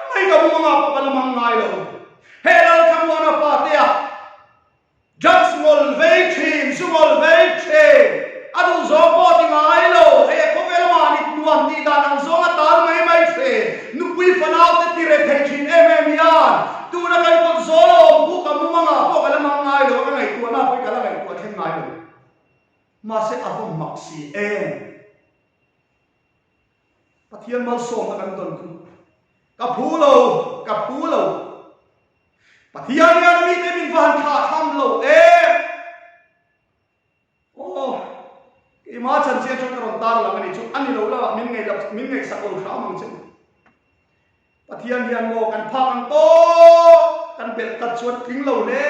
mai ka bunga pa palamang ngai lo hei Lalthlamuana pa tia just ngol ve thim sungol ve the adu zo po ti ngai lo hei ko ve ma ni tuam ti da nang zo nga tal mai the nu pui fanau te ti re thei thin em yan tu na kan ko zo lo bu ka bunga po palamang ngai lo ka ngai tu na pui ka la ngai tu then ngai lo ma se avon maxi pathian mal som na kan ton ku ka phulo pathian ya mi te min van tha tham lo i ma chan che chon ron tar la mani chu ani lo la min ngai sak lo sha mang chen pathian hian mo kan pha kan to kan bel kat chuan thing lo le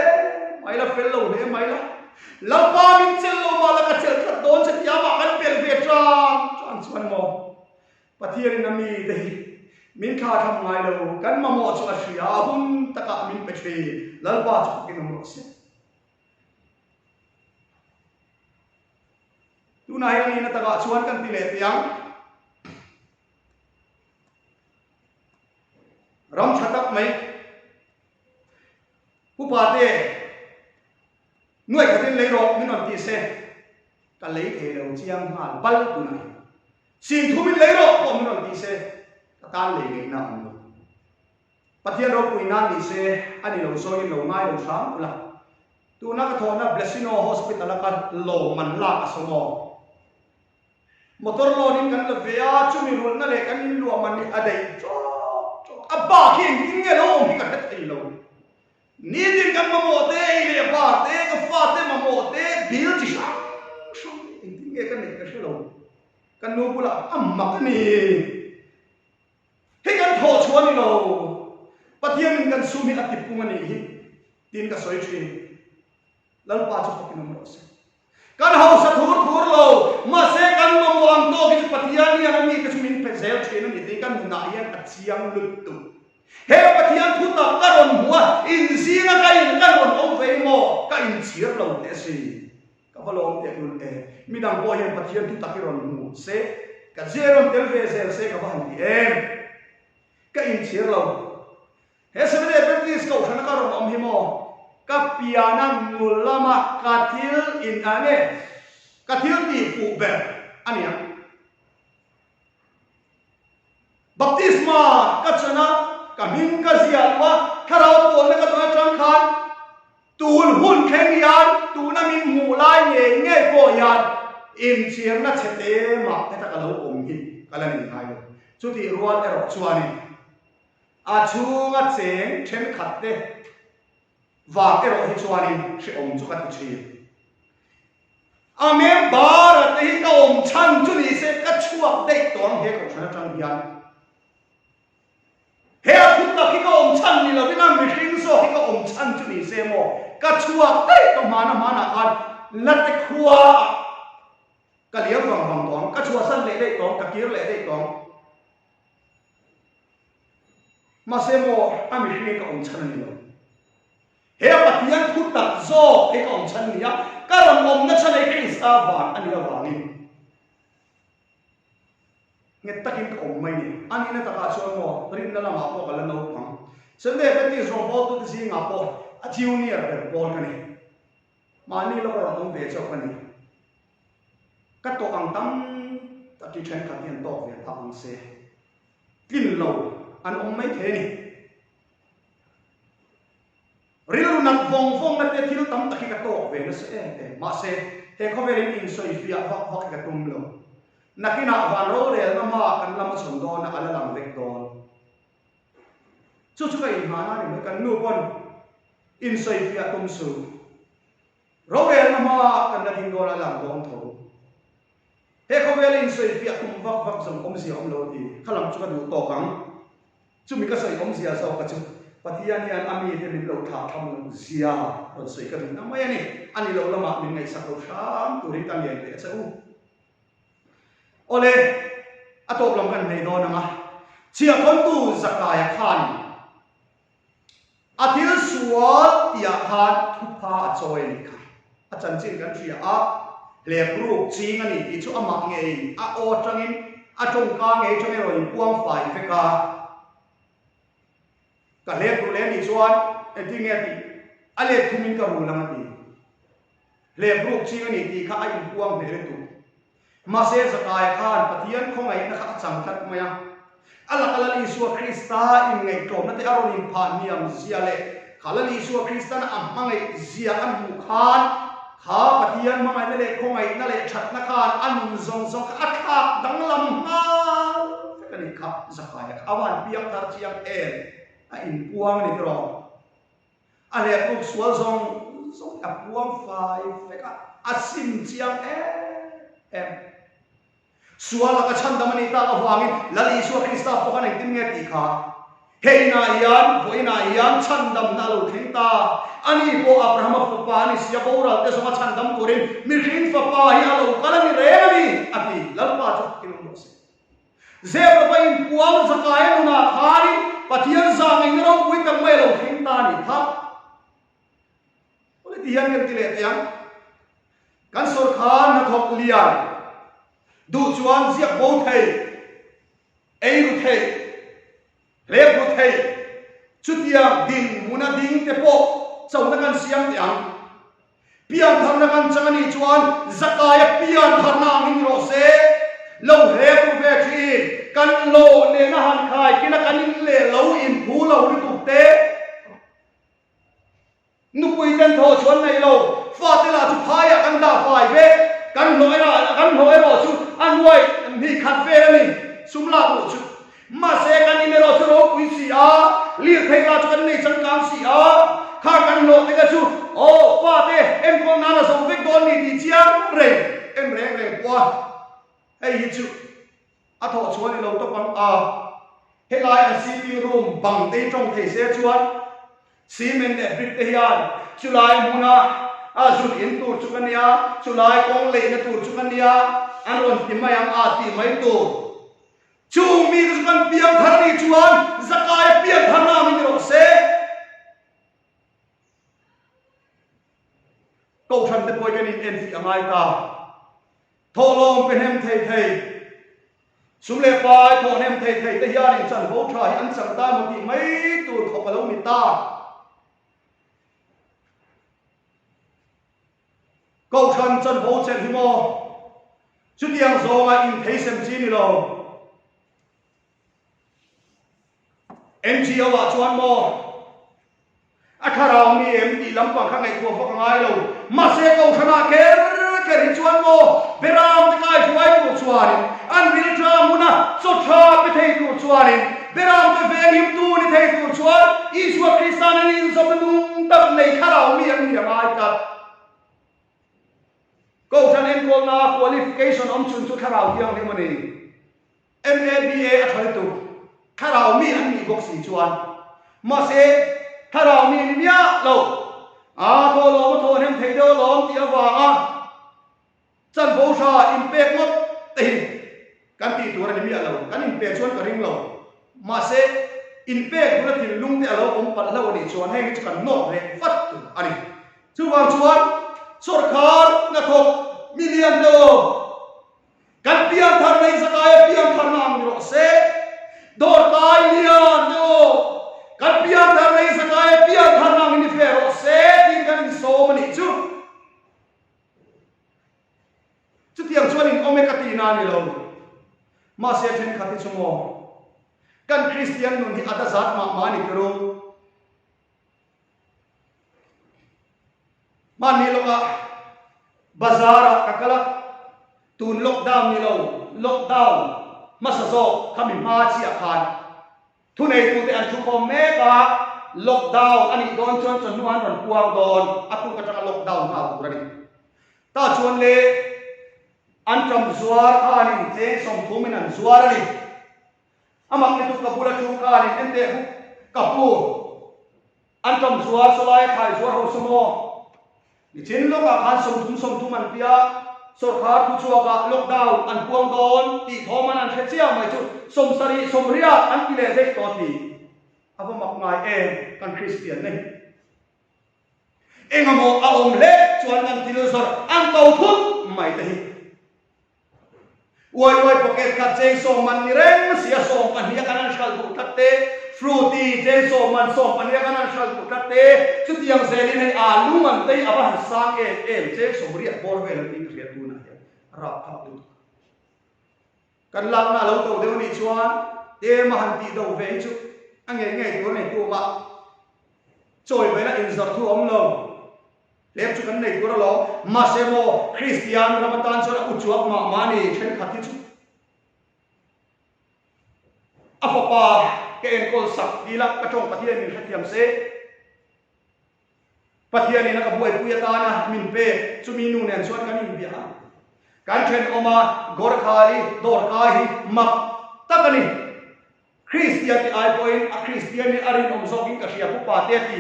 mai la fel lo le mai la lapa min chel lo ma la ka chel khat don che ya ma kan pel ve tran chuan mo pathian na mi de min kha tham ngai lo kan ma mo chu a shia hun taka min pe the lalpa chu ke no se tu na yang ni na taka chuan kan ti le tiang ram thatak mai pu pa te nuôi cái tên lấy rồi mình làm gì xem cái lấy thế đầu chiang hàn bal tu này xin thu mình lấy rồi còn mình làm gì xem cái ta lấy cái nào nữa bắt thiên rồi quỳ nan đi xem anh đi lâu soi lâu ngay lâu sáng là tu na cái thôn na blessing hospital là cái lò mình là cái số motor lò đi cái là về chú mình luôn na lấy cái lò mình ở đây cho ba khi nghe lâu mình cái đất lâu ni din kan mamote ile ba te ka fa te mamote bil chi shang shang tin ge kan ne ka shlo kan nu pula ammak ni he kan tho chuan ni lo pathian kan sumi atipung ani hi tin ka soi thin lal pa chu pakin mo se kan hau sa thur lo ma se kan mo ang to ki pathian ni ani ka chumin pe zel thin ni te kan na yan achiang lut tu he pathian thu ta karon huwa in zinga ka in karon ong ve mo ka in chir lo te si ka balom te lul e mi dang bo hian pathian thu ta kiron mu se ka zeron tel ve zel se ka ban ti em ka in chir lo he se me practice ko thana karon om hi mo ka piana ngulama katil in ane katil ti fu be ania baptisma ka chana kamin ka ziatwa kharau pol na ka tona tang khan tun hun khen yan tu na min mu lai nge ko yan in chiang na chete ma te ta ka lo om hi kala ni hai lo chu ti ruat ero chuani a chunga cheng then khat te wa ero hi chuani shi om chu ka ti chi amen bar te hi ka om chan chu ni se ka chuak dei tong he ko thana tang yan he a thut ta ki ka om chan ni lo bina mi hring so hi ka om chan chu ni se mo ka chuak dei to mana kan lat te khua ka liam wang tong ka chua san le dei tong ka kir le dei tong ma se mo ami hring ka om chan ni lo he pathian thut ta zo he ka om chan ni ya ka ram om na chan ei krista van ani la wangin nge takin ka om mai ni ani na ta ka chuan mo rin na la ma po ka la no pang sen de pe ti zo bo tu ti si nga po a junior pe bol ka ni ma ni lo ka om ve chau ka ni ka to ang tam ta ti chen ka tian to ve pa ang se kin lo an om mai the ni rilu nak vong na te thil tam ta ki ka to ve na se ma se he ko ve in soi fia va ka tum lo nakina van ro re na ma kan lam chon do na ala lang vek do chu ka in ma na ni kan nu kon in soi fia tum su ro re na ma kan na ding do na lang dong tho he ko ve in soi fia tum vak som om si om lo ti khalam chu ka du to kang chu mi ka soi om sia so ka chu pathian yan ami te min lo tha tham zia ron soi ka na mai ani ani lo lama min ngai sak lo tham tu ri kan ye te cha u ole atop lam kan nei do na ma chia kon tu zakaya khan athil sual tia khan thu pha choi ni kha a chan chin kan thia a le pru ching ani ti chu ama nge a o tangin a tong ka nge chang roi puang fai fe ka ka le pru le ni chuan e ti nge ti a le thumin ka ru lam ti le pru ching ani ti kha a in puang be le tu ma se zakai khan pathian khongai na kha chang that maya ala kala li su krista in ngai tom na te aron in phan niam zia le kala li su krista na am mangai zia an mu khan kha pathian mangai le khongai na le that na khan an zong zong kha kha dang lam ma ka ni kha zakai awan piang tar chiang a in puang ni ro ale puk sual zong a puang fai fe ka asim chiang em suala ka chanda mani ta awangin lali su krista po kan tin nge ti kha heina yan voina yan chandam na lo thingta ani po abraham fa pa ni sia bora te so chandam turin mi rin fa pa hi alo kala ni re ni ati lalpa chu kin mo se ze ba in puang zakai na khari pathian za ngai ro pui kam mai lo thingta ni tha ole ti yan kan ti le yang kan sor khan na thok lian du chuan ziak bo thei ei ru thei le ru thei chutia ding muna ding te po chau na kan siam te ang pian thar na kan changani chuan zakaya pian thar na min ro se lo he ru ve thi kan lo le na han khai kina kan in le lo in phu lo ri tu te nu pui ten tho chuan nei lo fa te la chu phaya kan da fai ve kan noi ro chu anwai ni khat ve ni sumla ro chu ma se kan ni ro chu ro pui si a li thei la chu kan nei chang kang si a kha kan lo te ka chu o fa te em ko na la som ve don ni ti chiang re em re re kwa ai chu a tho chuan lo to pang a helai a city room bang te trong thei se chuan cement e brick te hian chulai muna a zul in tur chu kania chulai kong le na tur chu kania anon ti mai ang a ti mai tur chu mi kan piang thar ni chuan zakai piang thar na mi ro se câu thần tới bôi cái này em thì ai ta thô lông bên em thầy xuống lệ bài thô em thầy tới gia đình chẳng bố trời ăn chẳng ta một thì mấy tuổi học ở đâu mình ta câu thần chẳng bố chẳng hi mò chút tiếng gió mà in thấy xem chi đi đâu em chỉ ở vợ chuan mò akharao mi em ti lam pang khangai ko phok ngai lo ma se ko thana ke ri chuan mo beram te kai chuai ko chuan an bil tra muna so tha pe thei ko chuan beram te ve him tu ni thei ko chuan iswa kristan ni so pe mung tak nei kharao mi em ni ngai ta ko than en ko na qualification om chun chu kharao hiang ni mani MBA athari tu kharao mi an ni bok si chuan ma se kharao mi ni ya lo a ko lo ma thon hem thei do lom ti awa a chan bo sha impact mot te kan ti tur ni mi lo kan impact chuan ka ring lo ma se impact bula thil lung te lo om pat lo ni chuan hei chu kan no re fat tu ani chu wang chuan sarkar na thok million do kan pian thar nei zakai pian thar nam ro se dor kai lian do kan pian thar nei zakai pian thar nam ni fe ro se tin kan so mani chu tiang chuan in omeka ti na ni lo ma se then khati chumo kan christian nun hi ada zat ma ni kro man ni lo ka bazar akala tun lockdown ni lo lockdown masazo kami ma chi akhan thu nei tu te an thu khom me ka lockdown ani don chon chon nuan ron puang don atu ka taka lockdown ha urani ta chuan le an tram zuar ka ani te som thumin an zuar ani amak ni tu ka pula chu ka ani ente ka pu an tram zuar solai khai zuar ho sumo ni chin lo ka khan som thum an pia sarkar tu chu ka lockdown an puang don ti thoman an khechia mai chu som sari som ria an ki le dei to ti aba mak ngai kan christian nei engamo a om le chuan kan til zor an to thut mai te hi oi pocket kat jeng so man ni reng sia so pan hi kan an shal du thatte fruity jeng so man so pan hi kan an shal du thatte chu tiang zelin hai a lu man tei aba han sang jeng so ria bor vel ti ria tu na ra tha tu kan lam na lo to de ni chuan te ma han ti do ve chu ange tu nei tu ma choi ve na in zar thu om lo lep chu kan nei tu lo ma se mo christian ramatan chora uchuak ma mani then khati chu apapa ke en kol sak dila ka chong pathian ni khatiam se pathian ni na ka buai puya ta na min pe chu mi nu nen chuan kan in bia kan then oma gorkhali dorkai mak takani christian ti ai point a christian ni arin om zoking ka sia pu pa te ti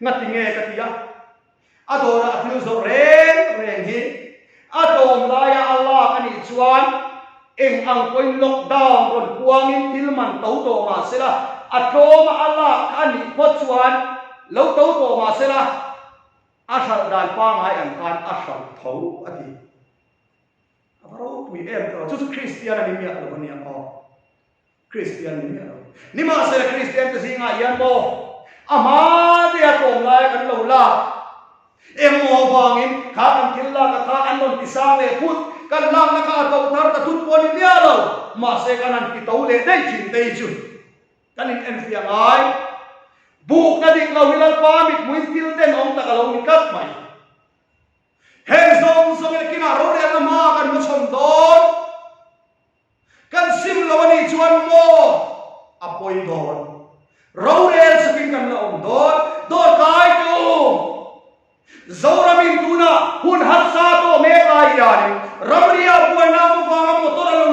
ngatinge ka tia adora athil zo reng hi adom daya allah ani chuan eng ang point lockdown ron puangin tilman to ma sela atoma allah ani po chuan lo to ma sela asal dan pa ngai an kan asal tho ati abaro pui to chu christian ani mi alo ni ko christian ni alo ni ma se christian te singa yan mo ama dia tom lai kan lo la emo bangin kha kan killa ka kha anon tisang le put kan lang na ka to thar ta tut pon ni alo ma se kanan ti to le dei chin dei chu kanin en fia ngai buk na dik lo hilal pamit muin til ten om ta ka lo ni kat mai hen zong so le kina ro le na ma kan mo chom don kan sim lo ni chuan mo apoi don ro le sakin kan lo om don do kai tu zoramin tuna hun hat sa to me kai yani ramriya puai na mo fa mo to lo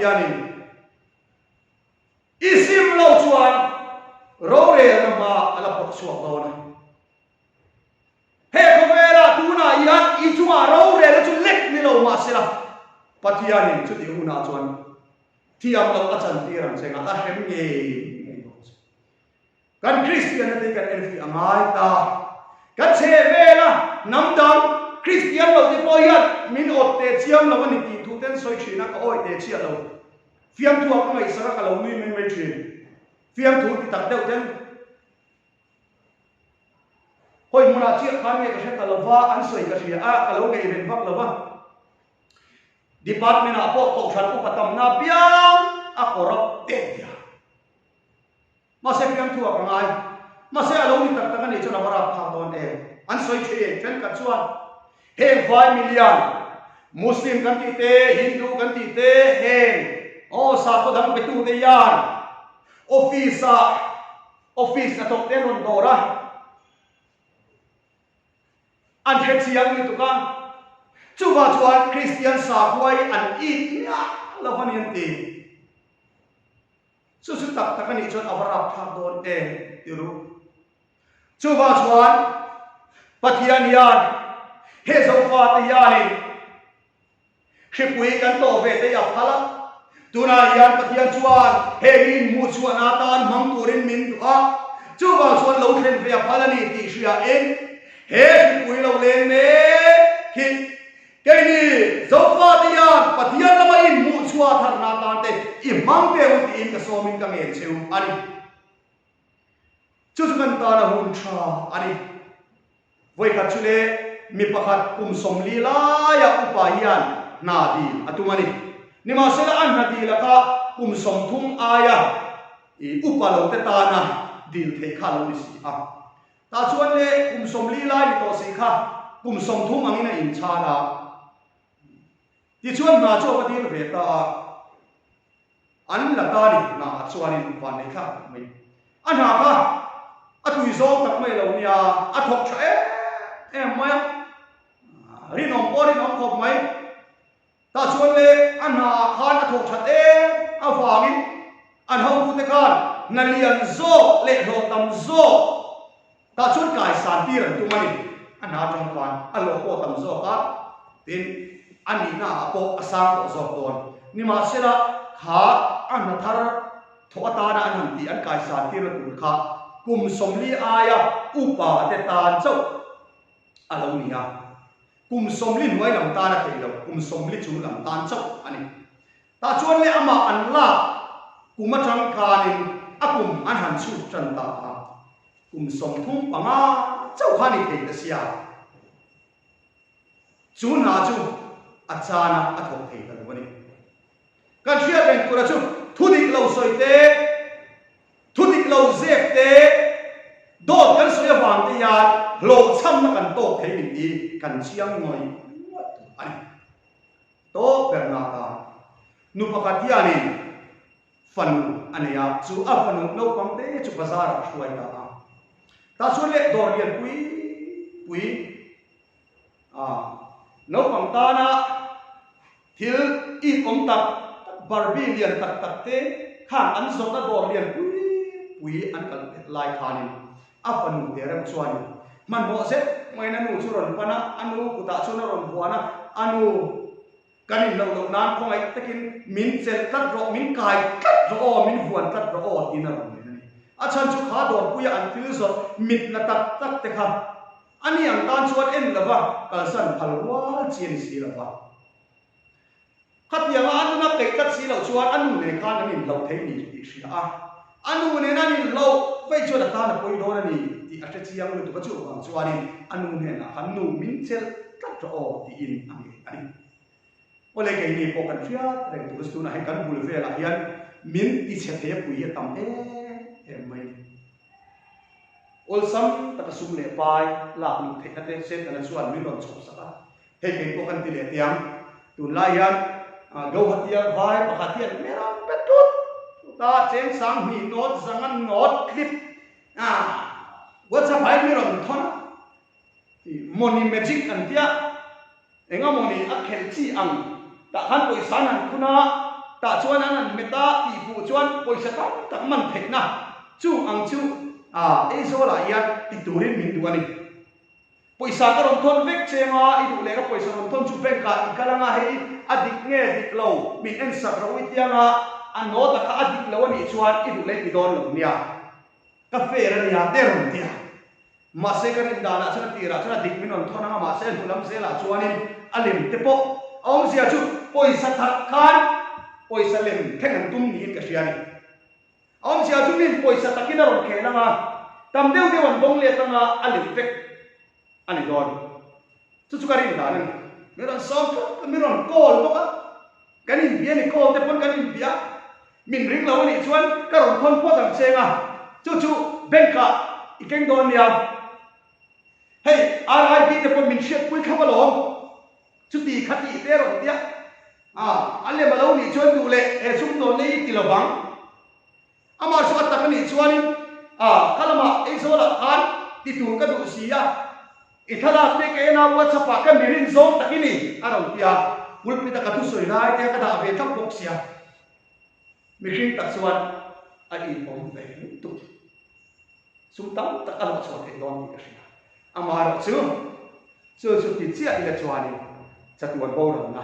pathianin isim lo chuan ro re na ma ala pot suak lo na he ko vela tuna yan I chunga ro re la chu lek ni lo ma sila pathianin chu ti una chuan thiam lo achan ti ram senga a hem nge kan Christian te kan elfi angai ta kan che vela namdam Christian lo ti poyan min otte chiam lo ni ti thu ten soi china ka oi te chia lo fiam thu ak mai sara ka lo mi mai thin fiam thu ti tak deuh ten hoi muna chia khan nge ka she ka lo wa an soi ka ria a ka lo nge ven vak lo wa department a po ko than u patam na piam a korok te dia ma se fiam thu ak ngai ma se alo ni tak tak ni chona bara pha don e an soi che chen ka chuan he 5 million Muslim kan ti te Hindu kan ti te he o sa ko dang betu te yan office na tok ten on dora an het siang ni tu ka chu wa chuan Christian sa huai an I ya la van yan ti su tak tak ni chuan avara pha don e tiru chu wa chuan pathian yan he zo fa te yani khipui kan to ve te ya phala tuna yan pathian chuan he in mu chuan atan mang turin min a chu wa chuan lo thlen ve phala ni ti sia en he khipui lo len me khi cái ni zo fa te yan pathian lama in mu chua thar na tan te I mang te u ti in ka so min ka ngen cheu ani chu kan ta na hun tha ani voi ka chule mi pakhat kum som li la ya upayan na di atumani ni ma sela an na di la ka kum som thum aya I upalo te ta na dil the kha lo ni si a ta chuan le kum som li la ni to si kha kum som thum angina in cha la ti chuan na cho ka dil ve ta an la ta ni na chuan in van ni kha mai an ha ka a tui zo tak mai lo nia a thok cha em mai ri nom po ri nom khop mai ta chuan le an ha khan a thok that a wangin an ho ku te khan na lian zo le ro tam zo ta chuan kai san ti ran tu mani an ha jong khan a lo po tam zo ka tin ani na po asang ko zo don ni ma sela kha an na thar tho ta na an ti an kai san ti ran tu kha kum som li aya upa te tan chau alo nia kum som li nuai lam ta na thei lo kum som li chu lam tan chau ani ta chuan le ama an la kuma thang khanin akum an han chu tran ta kum som thum panga chau khani thei ta sia chu na chu achana athok thei ta wani kan thia ben kura chu thudik lo soi te thudik lo zek te dot kan soya wang te ya lo cham na kan to thei ni ti kan chiang ngoi ani to perna ta nu pakatiya ni fanu ania chu a fanu no pang te chu bazar shuai ta chu le dor lian pui no pang ta na thil I kom tak barbie lian tak te khan an zo ta dor lian pui an kal lai khanin a fanu te ram chuan man mo se mai na nu churon pana anu kuta chuna ron buana anu kanin lo nan khong ai takin min sel tat ro min kai tat ro min huan tat ro tin ron ni a chan chu kha dor puya an fil so mit na tak te kha ani ang tan chuan en lawa kal san phalwa chin si lawa khat yang anu na kai tat si lo chuan anu ne khan ani lo thei ni ti sia a anu ne na ni lo fei chu da ta na poi do na ni ti a che chiang lu tu ka chu wang chuan ni anu ne na han nu min sel tat ro ti in ani ole ke ni po kan thia reng tu stu na he kan bul ve la hian min ti che the pui tam mai ol sam ta ka sum le pai la lu the ka te sen kan chuan min ron chop sa he ke po kan ti le tiam tu la hian go hatia vai pakatian meram petut ta chen sang mi not zangan not clip what's up hai mi ron thon money magic an tia enga moni a khel chi ang ta khan poi sanan kuna ta chuan an meta ti fu chuan poisa tak man thek na chu ang chu ei zo la ya ti turin min du ani poisa ka ron thon vek chenga i du le ka poisa ron thon chu bank ka ikalanga hei adik nge dik lo min en sak ro itianga ano ta ka adik lo ani chuan i du le ti don lo nia ka fera nia te ron tia ma se kan indana chana tira chana dik min on thona ma se hulam se la chuanin alim te po om sia chu poisa thak khan poisa lem thengan tum ni ka siani om sia chu min poisa takina ron khelanga tam deu deu an bong le tanga alim vek ani don chu karin da nan meron som meron kol boka kanin bia ni kol te pon kanin bia min ring lo ni chuan ka ron thon po dang chenga chu benka ikeng don nia hey RIP te pon min shet pui khabalom chu ti khati te ron tia alle malo ni chuan du le e sum don nei ti lawang ama so ta ni chuan kalama e so la khan ti tu ka du sia ithala te ke na WhatsApp ka mirin zone takini arau tia pulpita ka tu soi lai te ka da ve thak box sia mihring tak chuan a in om ve tu sum tam tak ala so te don ni ka sia ama ro chu ti chia ila chuani chatuan bo ro na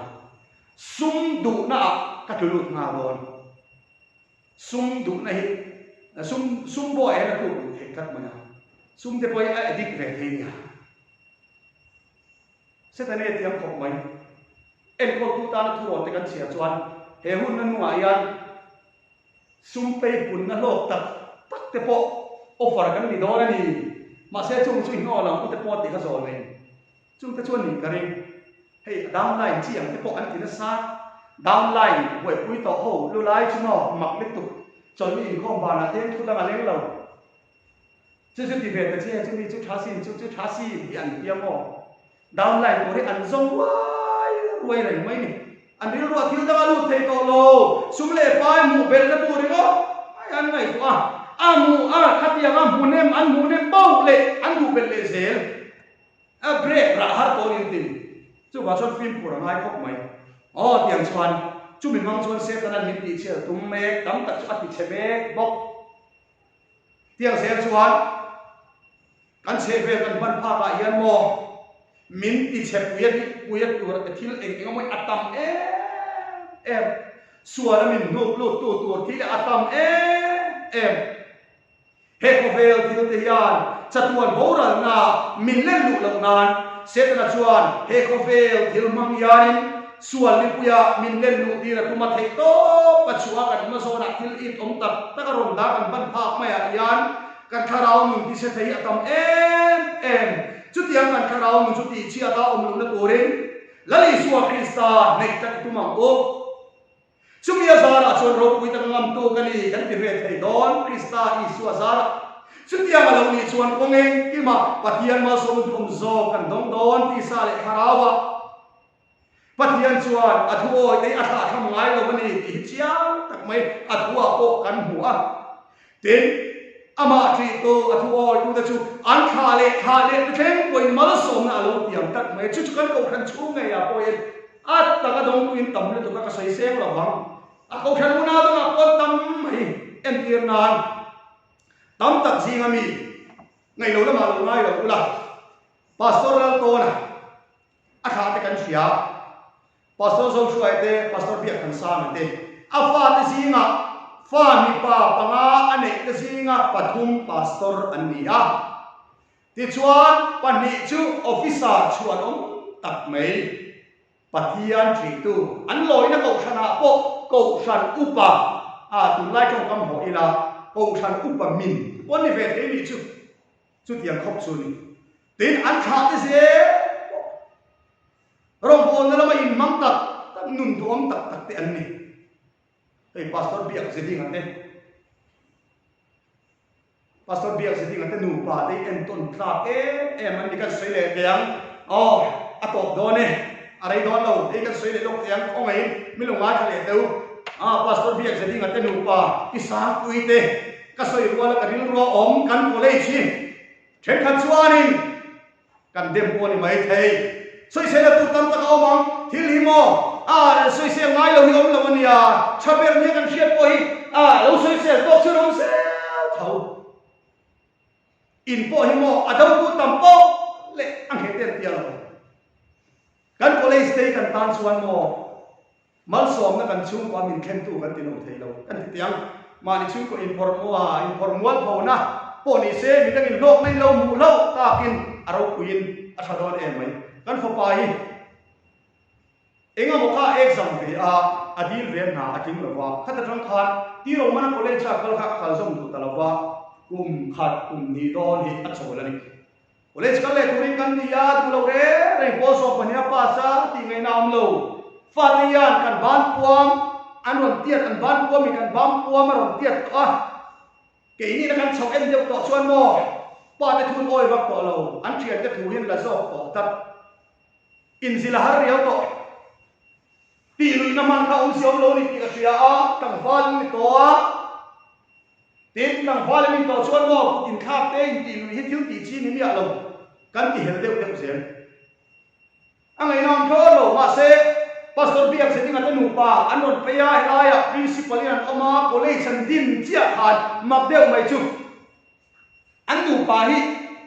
sum du na ka tulut nga don sum du na hi sum bo e na ku the kat mana sum te poi a dik ve the nia se ta ne tiam khop mai en ko tu ta na thu te kan sia chuan he hun na nuwa yan sum pe pun na lok tak te po offer kan ni don ani ma se chung chu no la ku te po ti ka zo le chung te chuan ni ka ring hey downline chi ang te po an ti na sa downline hoi pui to ho lu lai chu no mak le tu chon ni Inkhawm ba na ten thu la nga leng lo chu ti ve ta che chu ni chu tha si bian tiam mo downline ko ri an zong wai rai mai ni an ri ro thil da lu thei to lo sum le pai mu bel na tu ri ngo ai an ngai tu amu khatia ma munem an munem bau le an du bel le zel a break ra har to ni tin chu wa chon film pura ngai khop mai tiang chuan chu min mang chuan se tanan min ti che tum me tam tak chu ati che me bok tiang se chuan kan che ve kan ban pha ka yan mo min ti che puyat tur thil eng moi atam suara min no lo tu thil atam he ko vel thil te yan chatuan boral na min len lu lo nan se tana chuan he ko vel thil mang yanin sual ni puya min len lu dira tuma thei to pachua kan ma so na thil it om tak takaron da kan ban phak ma yan kan kharau mun ti se thei atam chu tiang kan kharau mun chu ti chi ata om lu na torin lali suwa krista nei tak tumang o chumia zara chon ro pui tak ngam to kali kan ti ve thei don krista i suwa zara chu tiang alo ni chuan kongeng ki ma patian ma so thum zo kan dong don ti sa le kharawa patian chuan athuo dei atha tham ngai lo mani ti chiang tak mai athua ko kan hua tin ama tri to athuo tu da chu an kha le theng koi mal som na lo tiam tak mai chu kan ko khan chu ngai ya poin at ta ka dong in tam le to ka sai seng la bang a ko khan una do na ko tam mai en tir nan tam tak jing ami ngai lo la ma lo ngai lo ula pastor la to na atha te kan sia pastor so shuai te pastor bia kan sa me te afa te singa fa mi pa panga ane te singa pathum pastor ania ti chuan pani chu officer chuan om tak mai pathian tri tu an loi na ko thana po ko san upa tu lai trong kam ho ila ko san upa min pon ni ve te ni chu tiang khop chu ni tin an kha te se rong pon na ma in mang tak nun duam tak te an ni ei pastor biak se ding ate nu pa dei en ton tla man ni ka sei le yang atop do ne arai do lo dei ka sei le lok yang ong ai mi lo nga thale teu pastor biak se ding ate nu pa ki sa pui te ka sei wala ka ril ro om kan college chi chen khan chuanin kan dem po ni mai thei soi se la tu tam ta omang thil hi mo soi sel ngai lo hi om lo ania chaber ni kan siat po hi lo soi sel tok chu rom sel thau in po hi mo adau tu tampo le ang heten tia lo kan college day kan tan suan mo mal som na kan chung pa min khem tu kan tino thei lo kan tiang ma ni chung ko informal pho na po ni se mi dang in lok nei lo mu lo ta kin aro kuin a thadon em mai kan fo pa hi enga mo kha exam ve a dil ve na ating lo wa khata tang khan ti ro man college cha kal kha khal zom du talawa kum khat kum ni don hi a chol ani college kal le turin kan ni ya du lo re re po so pania pa sa ti ngai nam lo fa ti yan kan ban puam an ron tiat an ban puam mi kan bam puam ron tiat ke ni na kan chok en de to chuan mo pa te thun oi bak to lo an thian te thu hin la zo to tat in zila har riau to ti lui na man kha om siom lo ni ti ka sia tang val ni to tin tang val ni to chuan mo in khap te in ti lui hi thiu ti chi ni mi a lo kan ti hel de de zen angai nam tho lo ma se pastor biak se tinga tanu pa anon pe ya helaya principal yan oma college an din chia khan mak deu mai chu an nu pa hi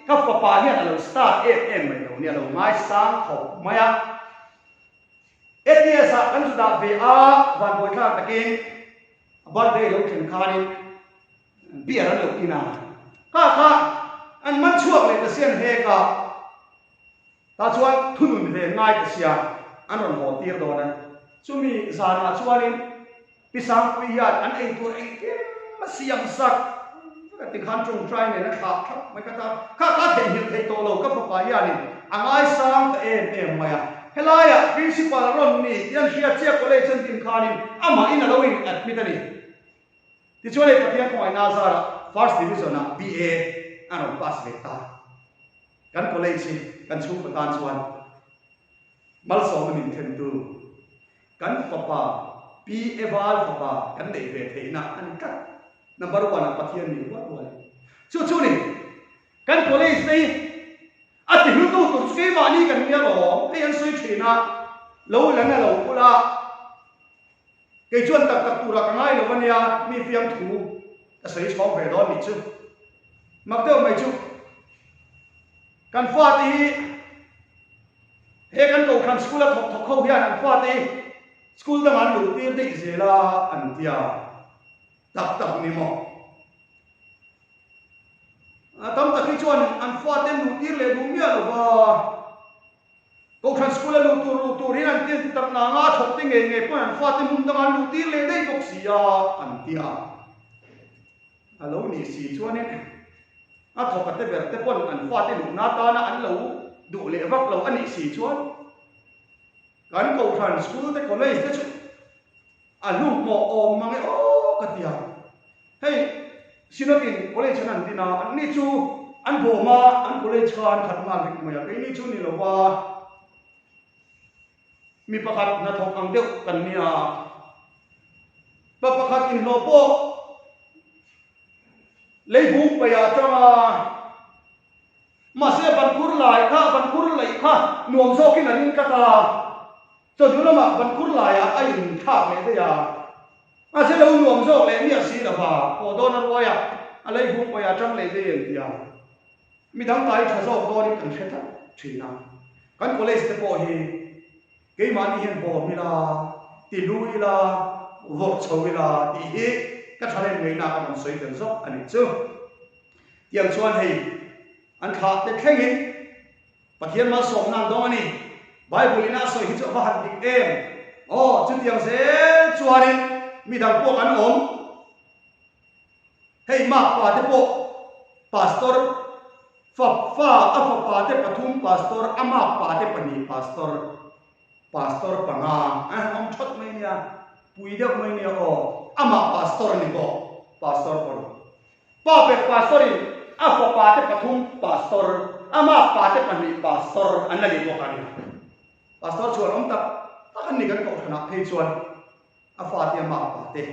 ka pa hi alo start em mai lo ni alo ngai sang kho maya ets a kan su da ve a van boi thak takin birthday lo khen khani biar an lo ina ka an man chuak le ta sian he ka ta chuan thunun ve ngai ta sia anon ho tir do na chumi zana chuanin pisang puiat an ei tur ei ke masiam sak ti khan chung try ne na kha mai ka ta kha thei hil thei to lo ka pa ya ni angai sang ta em maya helaya principal ron ni yan sia che college an tin khanin ama in lo in admit ani ti chole patian ko ai na zara first division na ba anon pass ve ta kan college kan chung patan chuan mal so min then tu kan papa pi eval papa kan nei ve theina an ka number 1 pathian ni wa chu ni kan college nei ati hu tu tu ske ma ni kan ya ro ai an soi thina lo langa lo pula ke chuan tak tu ra ka ngai lo wania mi fiam thu a sei chong ve do ni chu mak deu mai chu kan fa ti he kan ko khan school a thok kho hian an fa te school da man lu tir de zela an tia tak ni mo tam tak hi chuan an fa te lu tir le du mia lo wa ko khan school a lu tur hin an tir tak na nga thok te nge po an fa te mun da man lu tir le dei tok sia an tia alo ni si chuan ne a thok te ber te pon an fa te lu na ta na an lo du le vak lo ani si chuan kan ko khan school te college te chu alu mo om mang o ka tia hey sinotin college nan dina an ni chu an bo ma an college khan khat ma rik ma ya ke ni chu ni lo wa mi pakhat na thok ang deu kan nia pakhat in lo po lei bu pa ya chama ma se ban kur lai kha nuam zo kin anin ka ta to du ma ban kur lai a ai in tha me de ya a se lo nuam zo le mi a si la ba ko do na ro ya a lei bu pa ya chang le de yen ya mi dang tai tha zo do ni kan theta thina kan college te po hi ke ma ni hen bo mi la ti lu la vo chou la ti hi ka thalen ngai na ka man soi ten zo ani chu yang chuan hei an kha te thlengin pathian ma som nang dong ani bible ina so hi chu va han dik em chu tiang se chuanin mi dang po kan om hei ma pa te po pastor fa pa te pathum pastor ama pa te pani pastor panga om thot mai nia pui deuh mai nia ama pastor ni po pastor po pa pe pastorin apa pate pathum pastor ama pate pani pastor anali ko kani pastor chuan om tak takan ni kan ko khana phei chuan a fati ama pate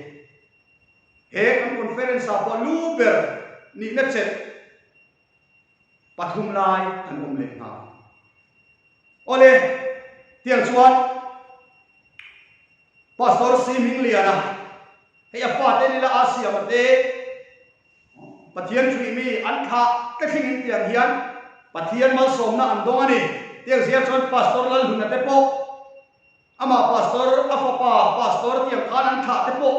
he kan conference a po luber ni na chet pathum lai an le na ole tiang chuan pastor siming liana he afa te ni la asia mate pathian thui mi an kha ka thing tiang hian pathian mal som na andong ani tiang sia chon pastor lal hun te po ama pastor afapa pastor tiang khan an kha te po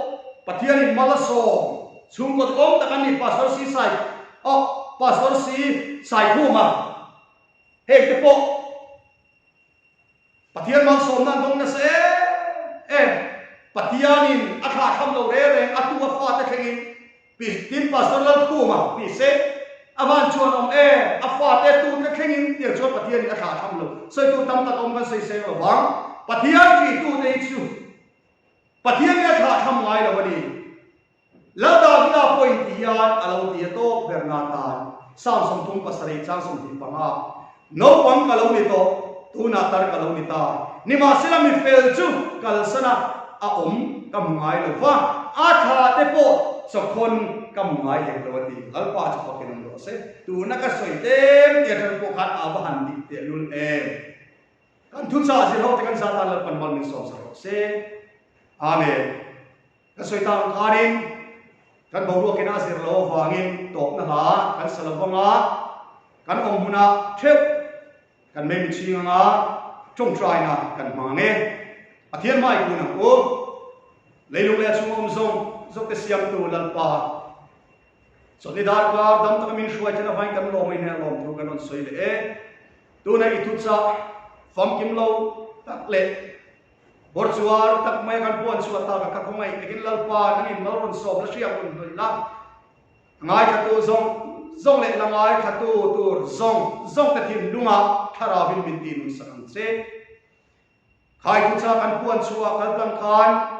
pathian in mal som chung ko om takan ni pastor si sai pastor si sai khu ma he te po pathian mal som na andong na se patianin akha kham lo re reng atu afa ta khengin tin pastor Lalthlamuana pi se avan chuan om afa te tu ta khengin tiang chuan patianin akha kham lo soi tu tam ta om kan sei se wang patian ki tu te chu patian ya kha kham ngai lo ni la da na point yan alo ti to bernata sam som tung pasare chang som ti panga no pang kalo ni to tu na tar kalo ni ta ni ma sila mi fel chu kal sana a kam ngai lo wa a tha te po sokon kam ngai he lo ti alpa cha ko ken lo se tu na ka soi tem te thang po khat a ba han di te lul kan thu cha si ho te kan sa ta la pan mal min so sa se amen ka soi ta karin kan bo ro ken a sir lo wangin tok na ha kan salawanga kan om huna theu kan me mi chi nga trong trai na kan ma nge athian mai ku na ko leilung le chung om zong zok te siam tu lal pa so ni dar ka dam ta min shuai chana vai kan lo mai ne lom tu kan on soi le tu na i tu cha fam kim lo tak le bor chuar tak mai kan pon chuwa ta ka ko mai kin lal pa nang in mal ron so la siam kun doi la ngai ka tu zong le la ngai ka tu zong ta thim lunga thara bin min tin sang se khai tu cha kan puan chuwa kal tang khan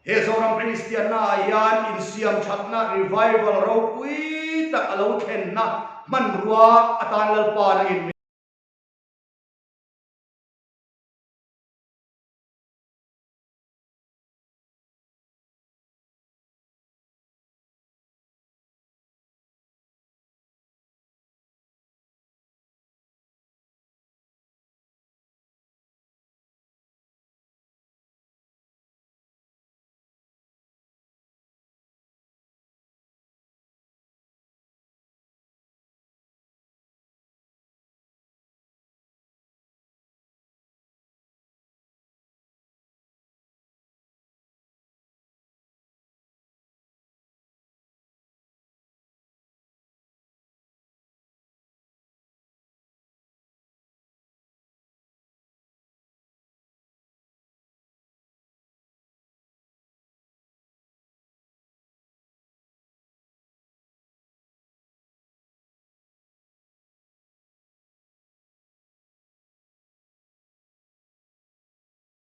he zoram Christian na ayan in siam thatna revival ro pui tak alo khen na man ruwa atan lal pa na in